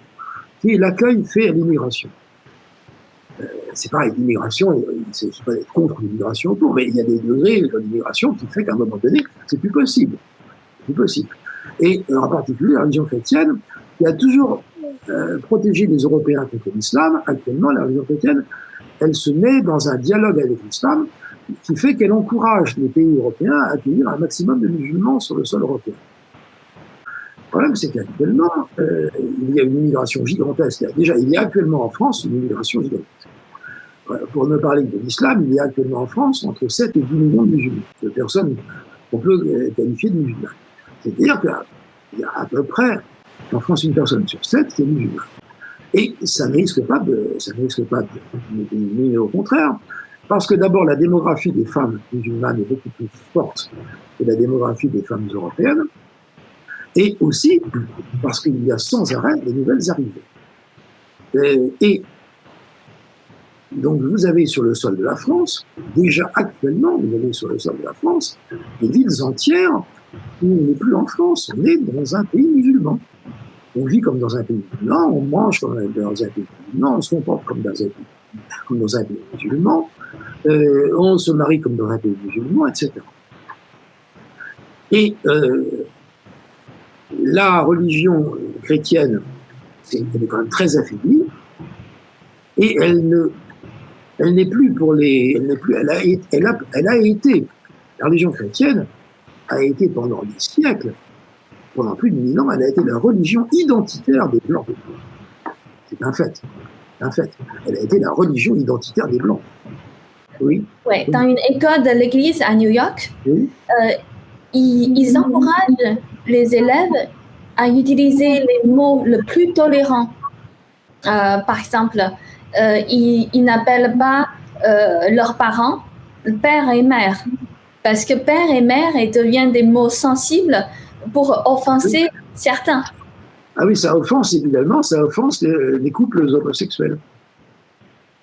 qui est l'accueil fait à l'immigration. C'est pareil, l'immigration, c'est pas être contre l'immigration autour, mais il y a des degrés de l'immigration qui fait qu'à un moment donné, c'est plus possible. Et en particulier, la religion chrétienne, qui a toujours protégé les Européens contre l'islam, actuellement, la religion chrétienne, elle se met dans un dialogue avec l'islam qui fait qu'elle encourage les pays européens à accueillir un maximum de musulmans sur le sol européen. Le problème, c'est qu'actuellement, il y a une immigration gigantesque. Déjà, il y a actuellement en France une immigration gigantesque. Pour ne parler que de l'islam, il y a actuellement en France entre 7 et 10 millions de musulmans, de personnes qu'on peut qualifier de musulmanes. C'est-à-dire qu'il y a à peu près, en France, une personne sur 7 qui est musulmane. Et ça ne risque pas de diminuer, au contraire, parce que d'abord, la démographie des femmes musulmanes est beaucoup plus forte que la démographie des femmes européennes, et aussi parce qu'il y a sans arrêt de nouvelles arrivées. Et donc, vous avez sur le sol de la France, déjà actuellement, vous avez sur le sol de la France des villes entières où on n'est plus en France, on est dans un pays musulman. On vit comme dans un pays musulman, on mange comme dans un pays musulman, on se comporte comme dans un pays musulman, on se marie comme dans un pays musulman, etc. Et la religion chrétienne, elle est quand même très affaiblie, et elle n'est plus pour les, elle a été, la religion chrétienne a été pendant des siècles, pendant plus de 1000 ans, elle a été la religion identitaire des Blancs. C'est un fait. Elle a été la religion identitaire des Blancs. Oui. Ouais, dans une école de l'église à New York, oui. Ils encouragent les élèves à utiliser les mots les plus tolérants. Par exemple, ils n'appellent pas leurs parents père et mère, parce que père et mère deviennent des mots sensibles pour offenser certains. Ah oui, ça offense évidemment, les couples homosexuels.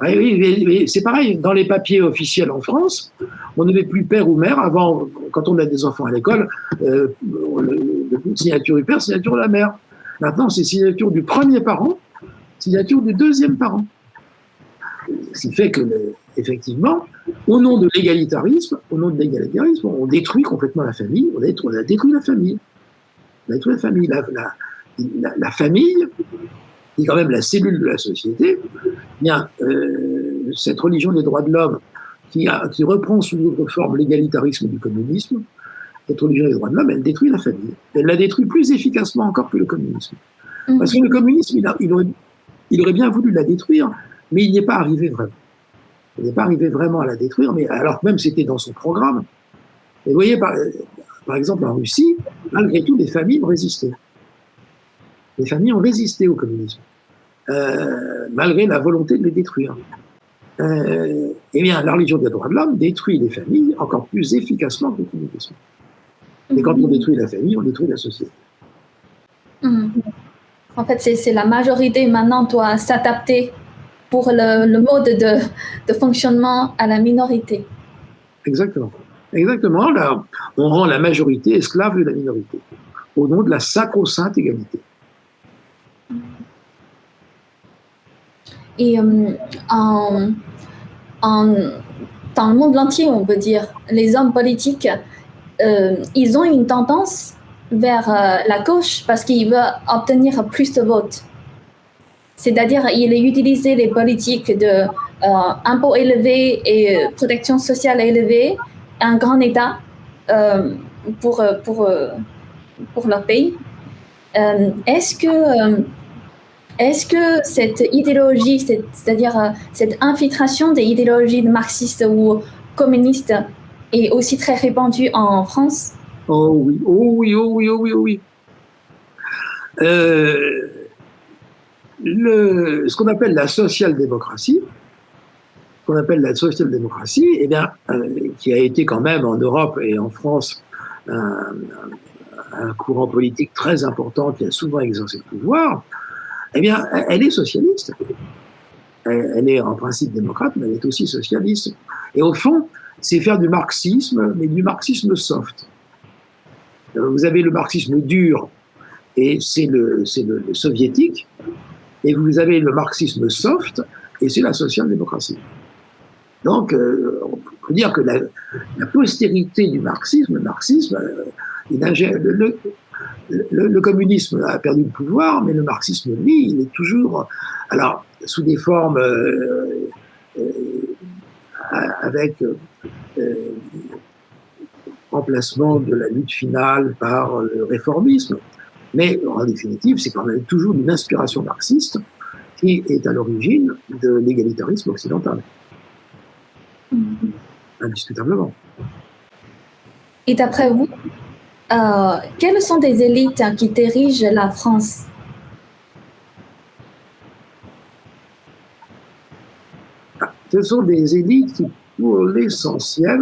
Oui, c'est pareil, dans les papiers officiels en France, on ne met plus père ou mère. Avant, quand on a des enfants à l'école, signature du père, signature de la mère. Maintenant, c'est signature du premier parent, signature du deuxième parent. Ce qui fait que, effectivement, au nom de l'égalitarisme, on détruit complètement la famille, on a détruit la famille. On a détruit la famille. La famille, qui est quand même la cellule de la société, bien, cette religion des droits de l'homme qui reprend sous d'autres formes l'égalitarisme du communisme, cette religion des droits de l'homme, elle détruit la famille. Elle la détruit plus efficacement encore que le communisme. Parce que le communisme, il aurait bien voulu la détruire, mais il n'y est pas arrivé vraiment. Il n'est pas arrivé vraiment à la détruire, mais alors que même c'était dans son programme. Et vous voyez, par exemple, en Russie, malgré tout, les familles ont résisté. Les familles ont résisté au communisme, malgré la volonté de les détruire. Eh bien, la religion des droits de l'homme détruit les familles encore plus efficacement que le communisme. Et quand on détruit la famille, on détruit la société. En fait, c'est la majorité maintenant doit s'adapter pour le mode de fonctionnement à la minorité. Exactement. Là, on rend la majorité esclave de la minorité, au nom de la sacro-sainte égalité. Et en, dans le monde entier, on peut dire, les hommes politiques, ils ont une tendance vers la gauche parce qu'ils veulent obtenir plus de votes. C'est-à-dire, ils utilisent les politiques de impôts élevés et protection sociale élevée, un grand État pour leur pays. Est-ce que cette idéologie, c'est-à-dire cette infiltration des idéologies marxistes ou communistes est aussi très répandue en France? Oh oui, oh oui, oh oui, oh oui, oh oui. Ce qu'on appelle la social-démocratie, eh bien, qui a été quand même en Europe et en France un courant politique très important qui a souvent exercé le pouvoir, eh bien, elle est socialiste. Elle est en principe démocrate, mais elle est aussi socialiste. Et au fond, c'est faire du marxisme, mais du marxisme soft. Vous avez le marxisme dur, et c'est le soviétique, et vous avez le marxisme soft, et c'est la social-démocratie. Donc, on peut dire que la postérité du marxisme, le communisme a perdu le pouvoir, mais le marxisme, lui, il est toujours, alors, sous des formes avec remplacement de la lutte finale par le réformisme, mais en définitive, c'est quand même toujours une inspiration marxiste qui est à l'origine de l'égalitarisme occidental. Indiscutablement. Et d'après vous, quelles sont des élites qui dirigent la France? Ce sont des élites qui, pour l'essentiel,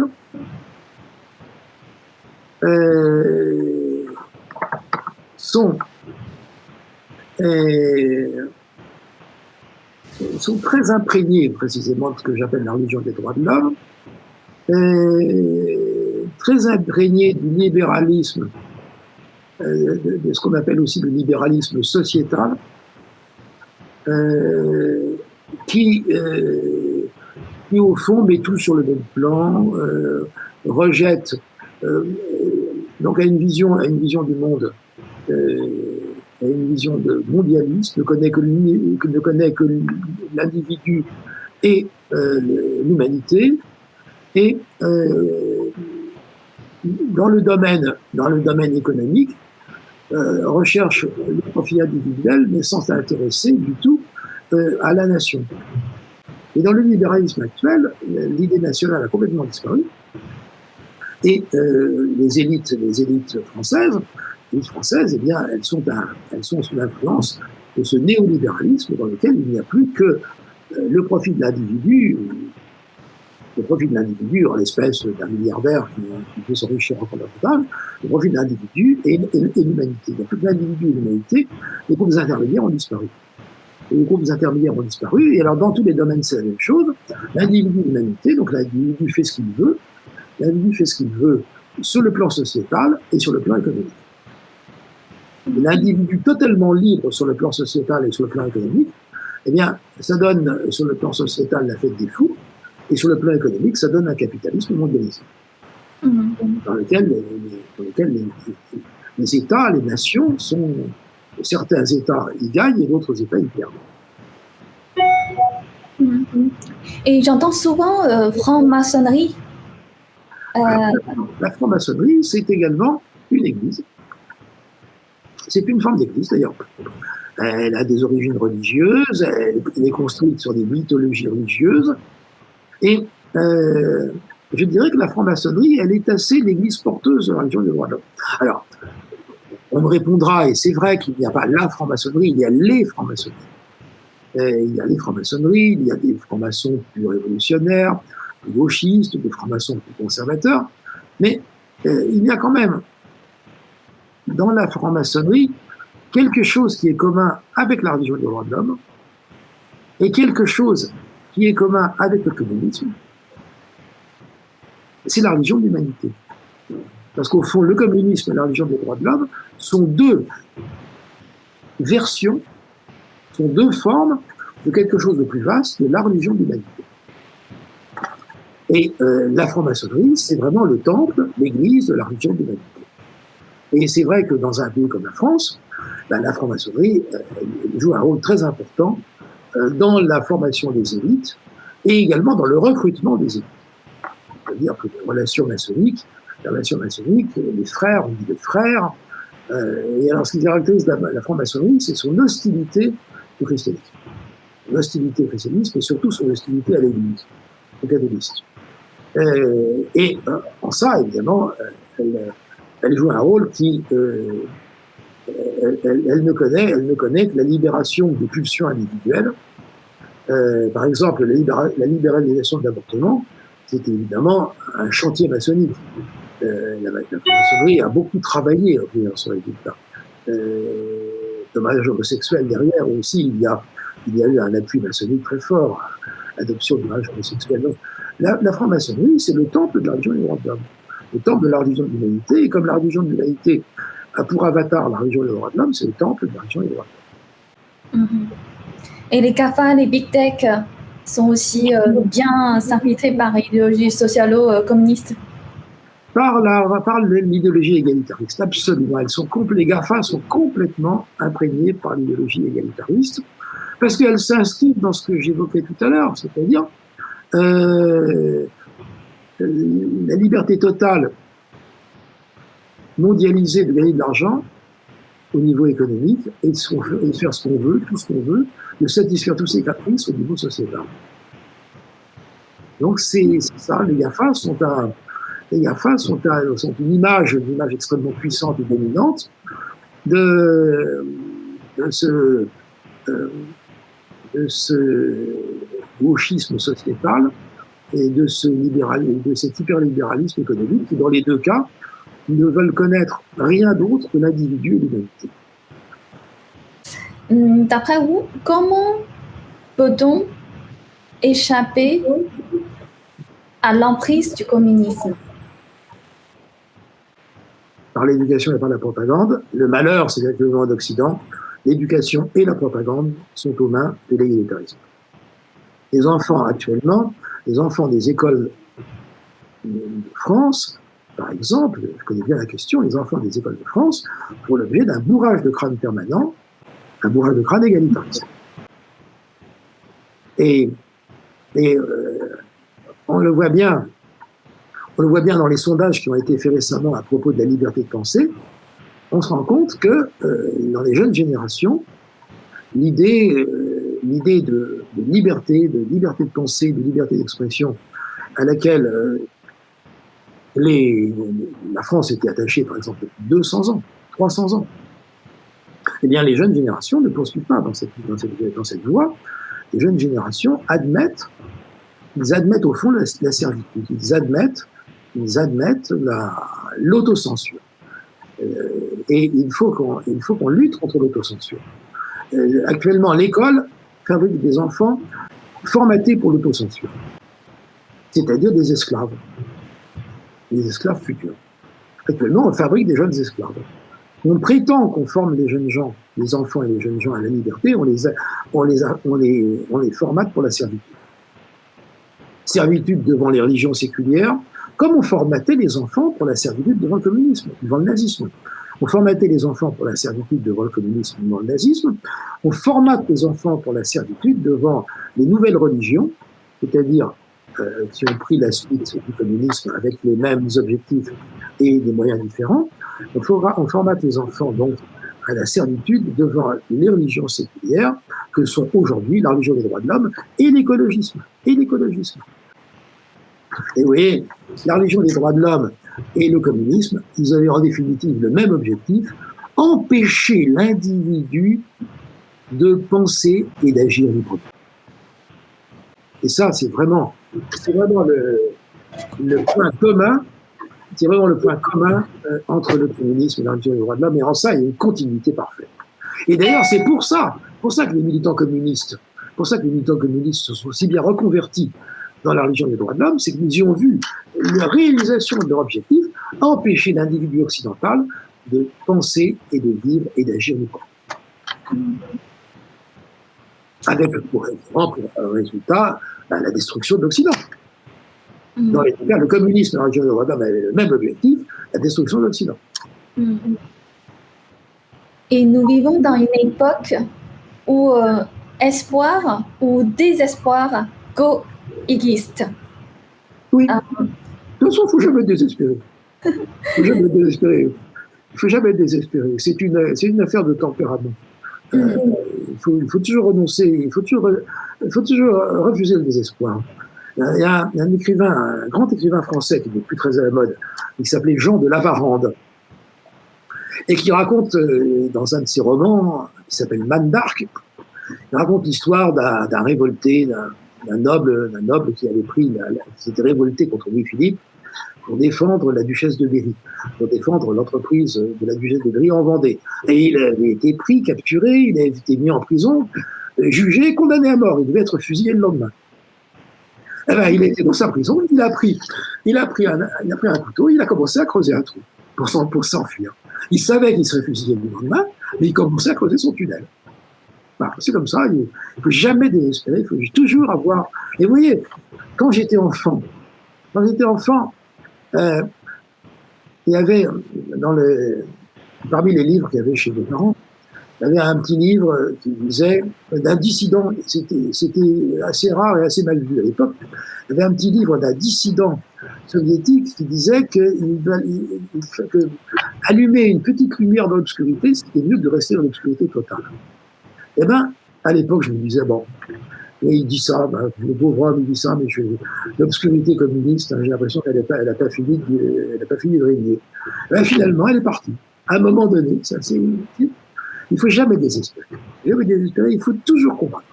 sont très imprégnés précisément de ce que j'appelle la religion des droits de l'homme, très imprégnés du libéralisme, de ce qu'on appelle aussi le libéralisme sociétal, qui au fond met tout sur le même plan, rejette, donc a une vision du monde, a une vision de mondialiste, ne connaît que l'individu et l'humanité, et dans le domaine économique, recherche le profit individuel, mais sans s'intéresser du tout à la nation. Et dans le libéralisme actuel, l'idée nationale a complètement disparu, et les élites françaises, eh bien, elles sont sous l'influence de ce néolibéralisme dans lequel il n'y a plus que le profit de l'individu, en l'espèce d'un milliardaire qui peut s'enrichir encore davantage, le profit de l'individu et l'humanité. Donc l'individu et l'humanité, les groupes intermédiaires ont disparu. Les groupes intermédiaires ont disparu, et alors dans tous les domaines c'est la même chose, l'individu et l'humanité, donc l'individu fait ce qu'il veut, sur le plan sociétal et sur le plan économique. L'individu totalement libre sur le plan sociétal et sur le plan économique, eh bien, ça donne sur le plan sociétal la fête des fous, et sur le plan économique, ça donne un capitalisme mondialisé, dans lequel les États, les nations, certains États y gagnent et d'autres États y perdent. Et j'entends souvent franc-maçonnerie. La franc-maçonnerie, c'est également une église. C'est une forme d'église, d'ailleurs. Elle a des origines religieuses, elle est construite sur des mythologies religieuses, et je dirais que la franc-maçonnerie, elle est assez l'église porteuse de la religion des droits de l'homme. Alors, on me répondra, et c'est vrai qu'il n'y a pas la franc-maçonnerie, il y a les francs-maçonneries. Il y a les francs-maçonneries, il y a des francs-maçons plus révolutionnaires, plus gauchistes, des francs-maçons plus conservateurs, mais il y a quand même dans la franc-maçonnerie quelque chose qui est commun avec la religion des droits de l'homme et quelque chose qui est commun avec le communisme, c'est la religion de l'humanité. Parce qu'au fond, le communisme et la religion des droits de l'homme sont deux versions, sont deux formes de quelque chose de plus vaste, de la religion de l'humanité. Et la franc-maçonnerie, c'est vraiment le temple, l'église de la religion de l'humanité. Et c'est vrai que dans un pays comme la France, la franc-maçonnerie joue un rôle très important dans la formation des élites et également dans le recrutement des élites. C'est-à-dire que les relations maçonniques, les frères, on dit les frères, et alors ce qui caractérise la franc-maçonnerie, c'est son hostilité au christianisme. L'hostilité au christianisme et surtout son hostilité à l'Église, au catholicisme. Et en ça, évidemment, elle joue un rôle qui... elle ne connaît que la libération des pulsions individuelles. Par exemple, la libéralisation de l'avortement, c'est évidemment un chantier maçonnique. La maçonnerie a beaucoup travaillé sur les résultats. Le mariage homosexuel derrière aussi, il y a eu un appui maçonnique très fort, l'adoption du mariage homosexuel. Donc, la franc-maçonnerie, c'est le temple de la religion des droits de l'homme, le temple de la religion de l'humanité, et comme la religion de l'humanité a pour avatar la religion des droits de l'homme, c'est le temple de la religion des droits de l'homme. Et les GAFA, les Big Tech sont aussi bien infiltrés par l'idéologie socialo-communiste. Par l'idéologie égalitariste, absolument. Les GAFA sont complètement imprégnés par l'idéologie égalitariste, parce qu'elles s'inscrivent dans ce que j'évoquais tout à l'heure, c'est-à-dire la liberté totale mondialisée de gagner de l'argent au niveau économique et de faire ce qu'on veut, tout ce qu'on veut, de satisfaire tous ses caprices au niveau sociétal. Donc c'est ça, les GAFA sont une image extrêmement puissante et dominante de ce gauchisme sociétal et de cet hyperlibéralisme économique qui, dans les deux cas, ne veulent connaître rien d'autre que l'individu et l'humanité. D'après vous, comment peut-on échapper à l'emprise du communisme? Par l'éducation et par la propagande. Le malheur, c'est que dans l'Occident, l'éducation et la propagande sont aux mains de l'égalitarisme. Les enfants actuellement, les enfants des écoles de France, par exemple, je connais bien la question, les enfants des écoles de France font l'objet d'un bourrage de crâne permanent, un bourrage de crâne égalitariste. Et on le voit bien dans les sondages qui ont été faits récemment à propos de la liberté de penser. On se rend compte que dans les jeunes générations, l'idée de liberté de pensée, de liberté d'expression à laquelle la France était attachée, par exemple, depuis 200 ans, 300 ans, eh bien, les jeunes générations ne poursuivent pas dans cette voie. Les jeunes générations admettent au fond la servitude, ils admettent l'autocensure. Et il faut qu'on lutte contre l'autocensure. Actuellement, l'école fabrique des enfants formatés pour l'autocensure, c'est-à-dire des esclaves futurs. Actuellement, on fabrique des jeunes esclaves. On prétend qu'on forme les jeunes gens, les enfants et les jeunes gens à la liberté, on les formate pour la servitude. Servitude devant les religions séculières, comme on formatait les enfants pour la servitude devant le communisme, devant le nazisme. On formatait les enfants pour la servitude devant le communisme, devant le nazisme. On formate les enfants pour la servitude devant les nouvelles religions, c'est-à-dire qui ont pris la suite du communisme avec les mêmes objectifs et des moyens différents. On formate les enfants donc à la servitude devant les religions séculières que sont aujourd'hui la religion des droits de l'homme et l'écologisme. Et vous voyez, la religion des droits de l'homme et le communisme, ils avaient en définitive le même objectif, empêcher l'individu de penser et d'agir librement. Et ça, c'est vraiment le point commun. C'est vraiment le point commun entre le communisme et la religion des droits de l'homme. Et en ça, il y a une continuité parfaite. Et d'ailleurs, c'est pour ça que les militants communistes se sont si bien reconvertis dans la religion des droits de l'homme, c'est qu'ils y ont vu la réalisation de leur objectif, empêcher l'individu occidental de penser et de vivre et d'agir librement. avec pour résultat la destruction de l'Occident. Dans les deux cas, le communisme et la religion des droits de l'homme avaient le même objectif, la destruction de l'Occident. Et nous vivons dans une époque où espoir ou désespoir coexistent. Oui. De toute façon, il ne faut jamais désespérer. Il ne faut jamais désespérer. C'est une affaire de tempérament. Il faut toujours renoncer, il faut toujours refuser le désespoir. Il y a un écrivain, un grand écrivain français qui n'est plus très à la mode, qui s'appelait Jean de Lavarande, et qui raconte dans un de ses romans, qui s'appelle Man d'Arc, il raconte l'histoire d'un révolté, d'un noble qui s'était révolté contre Louis-Philippe pour défendre la duchesse de Berry, pour défendre l'entreprise de la duchesse de Berry en Vendée. Et il avait été pris, capturé, il avait été mis en prison, jugé, condamné à mort. Il devait être fusillé le lendemain. Eh ben, il était dans sa prison, il a pris un couteau, il a commencé à creuser un trou pour s'enfuir. Il savait qu'il serait fusillé le lendemain, mais il commençait à creuser son tunnel. Voilà, c'est comme ça, il ne faut jamais désespérer, il faut toujours avoir... Et vous voyez, quand j'étais enfant, il y avait, parmi les livres qu'il y avait chez mes parents, il y avait un petit livre qui disait d'un dissident, c'était assez rare et assez mal vu à l'époque, il y avait un petit livre d'un dissident soviétique qui disait que allumer une petite lumière dans l'obscurité, c'était mieux que de rester dans l'obscurité totale. Eh bien, à l'époque, je me disais, bon, et il dit ça, le pauvre homme, il dit ça, mais l'obscurité communiste, j'ai l'impression qu'elle n'a pas fini de régner. Ben, finalement, elle est partie. À un moment donné, il ne faut jamais désespérer. Il faut toujours combattre.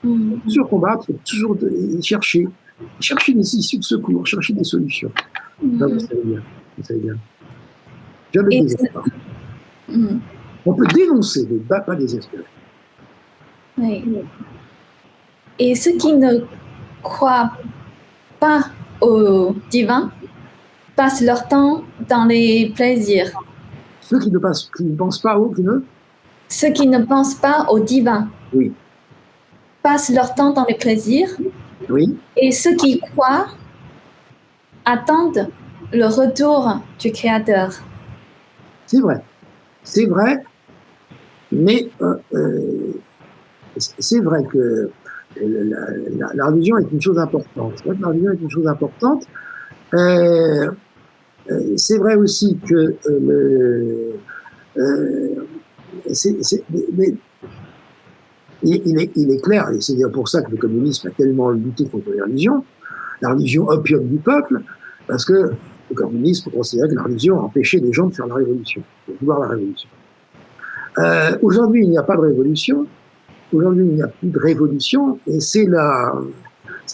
Il faut toujours chercher des issues de secours, chercher des solutions. Ça, vous savez bien. Jamais désespérer. On peut dénoncer, mais pas désespérer. Oui. Et ceux qui ne croient pas au divin passent leur temps dans les plaisirs. Ceux qui ne pensent pas Ceux qui ne pensent pas au divin. Oui. Passent leur temps dans les plaisirs. Oui. Et ceux qui croient attendent le retour du Créateur. C'est vrai, mais c'est vrai que la religion est une chose importante. C'est vrai aussi que mais il est clair, et c'est pour ça que le communisme a tellement lutté contre les religions, la religion opium du peuple, parce que le communisme considérait que la religion empêchait les gens de faire la révolution, de vouloir la révolution. Aujourd'hui, il n'y a pas de révolution. Aujourd'hui, il n'y a plus de révolution, et ce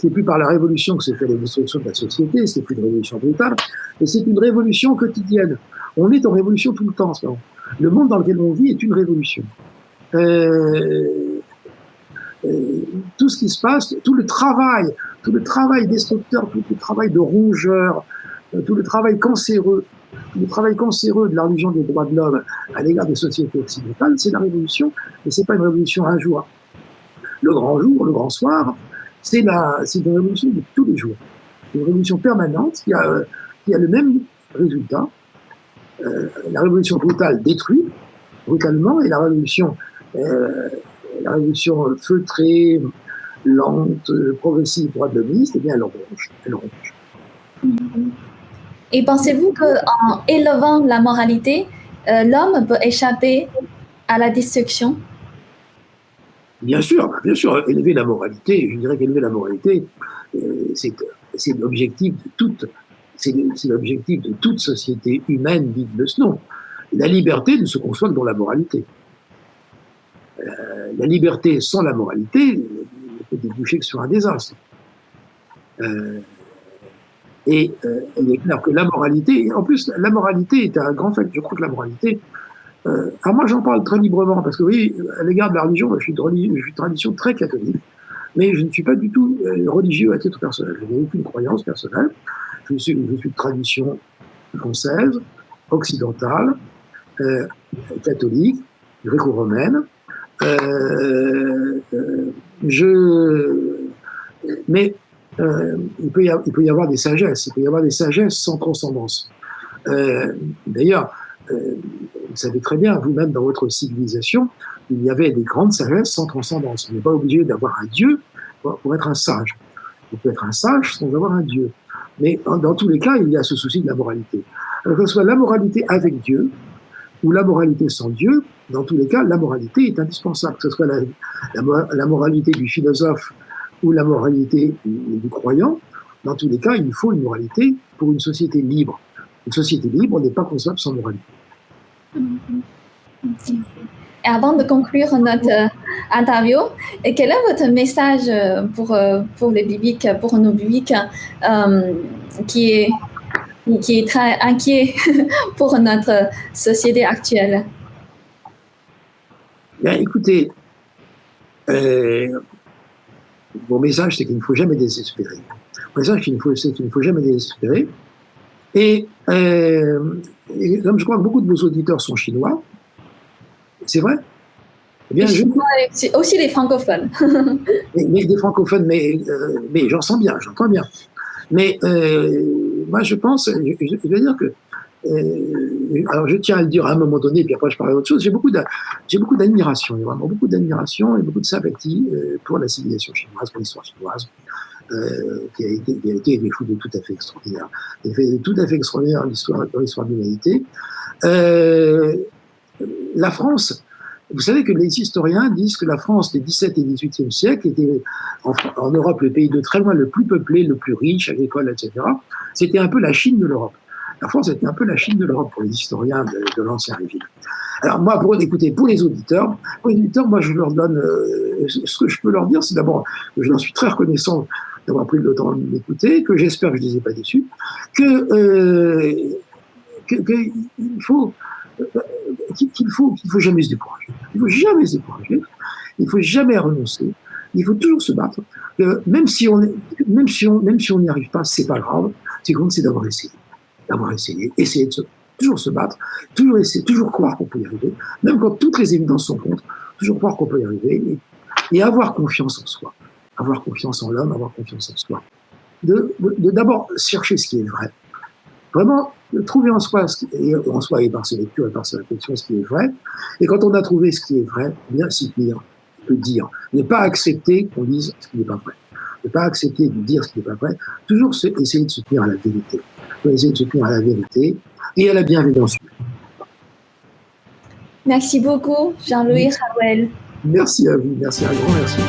n'est plus par la révolution que se fait la destruction de la société, c'est plus une révolution brutale, et c'est une révolution quotidienne. On est en révolution tout le temps, en ce moment. Le monde dans lequel on vit est une révolution. Tout ce qui se passe, tout le travail destructeur, tout le travail de rongeur, tout le travail cancéreux de la religion des droits de l'homme à l'égard des sociétés occidentales, c'est la révolution, mais c'est pas une révolution un jour. Le grand jour, le grand soir, c'est une révolution de tous les jours. Une révolution permanente qui a le même résultat. La révolution brutale détruit brutalement, et la révolution feutrée, lente, progressive, droite de l'hommiste, eh bien elle ronge. Et pensez-vous qu'en élevant la moralité, l'homme peut échapper à la destruction? Bien sûr, élever la moralité, je dirais qu'élever la moralité, c'est l'objectif de toute société humaine digne de ce nom. La liberté ne se conçoit que dans la moralité. La liberté sans la moralité ne peut déboucher que sur un désastre. Et il est clair que la moralité, en plus, la moralité est un grand fait. Je crois que la moralité. Alors moi, j'en parle très librement parce que, oui, à l'égard de la religion, je suis de tradition très catholique, mais je ne suis pas du tout religieux à titre personnel. Je n'ai aucune croyance personnelle. Je suis de tradition française, occidentale, catholique, gréco-romaine. Mais il peut y avoir des sagesses, il peut y avoir des sagesses sans transcendance. D'ailleurs, vous savez très bien, vous-même dans votre civilisation, il y avait des grandes sagesses sans transcendance. On n'est pas obligé d'avoir un Dieu pour être un sage. On peut être un sage sans avoir un Dieu. Mais dans tous les cas, il y a ce souci de la moralité. Alors, que ce soit la moralité avec Dieu ou la moralité sans Dieu, dans tous les cas, la moralité est indispensable. Que ce soit la moralité du philosophe ou la moralité du croyant, dans tous les cas, il faut une moralité pour une société libre. Une société libre n'est pas concevable sans moralité. Et avant de conclure notre interview, quel est votre message pour les bibliques, pour nos bibliques qui est très inquiet pour notre société actuelle? Bien, écoutez, mon message, c'est qu'il ne faut jamais désespérer. Mon message, c'est qu'il ne faut jamais désespérer. Et comme je crois que beaucoup de vos auditeurs sont chinois, c'est vrai? Eh bien, c'est aussi les francophones. mais des francophones, mais j'entends bien. Mais moi, je pense, je veux dire que, alors je tiens à le dire à un moment donné, puis après je parlerai d'autre chose, j'ai beaucoup d'admiration, vraiment beaucoup d'admiration et beaucoup de sympathie pour la civilisation chinoise, pour l'histoire chinoise, qui a été des fouilles tout à fait extraordinaires. Des faits tout à fait extraordinaires dans l'histoire de l'humanité. La France, vous savez que les historiens disent que la France des 17 et 18e siècles était en Europe le pays de très loin le plus peuplé, le plus riche, agricole, etc. C'était un peu la Chine de l'Europe. La France était un peu la Chine de l'Europe pour les historiens de l'Ancien Régime. Alors moi, pour les auditeurs, moi je leur donne, ce que je peux leur dire, c'est d'abord que je leur suis très reconnaissant d'avoir pris le temps de m'écouter, que j'espère que je ne les ai pas déçus, qu'il faut jamais se décourager. Il faut jamais se décourager. Il faut jamais renoncer. Il faut toujours se battre. Même si on n'y arrive pas, c'est pas grave. Ce qui compte, c'est d'avoir essayé. Essayer de toujours se battre, toujours croire qu'on peut y arriver, même quand toutes les évidences sont contre, toujours croire qu'on peut y arriver et avoir confiance en soi, avoir confiance en l'homme, avoir confiance en soi. D'abord chercher ce qui est vrai. Vraiment, trouver en soi et par ses lectures et par sa réflexion ce qui est vrai. Et quand on a trouvé ce qui est vrai, bien s'y tenir, le dire. Ne pas accepter qu'on dise ce qui n'est pas vrai. Ne pas accepter de dire ce qui n'est pas vrai. Toujours essayer de se tenir à la vérité. Essayer de se tenir à la vérité et à la bienveillance humaine. Merci beaucoup, Jean-Louis Hauel. Merci à vous. Merci, un grand merci.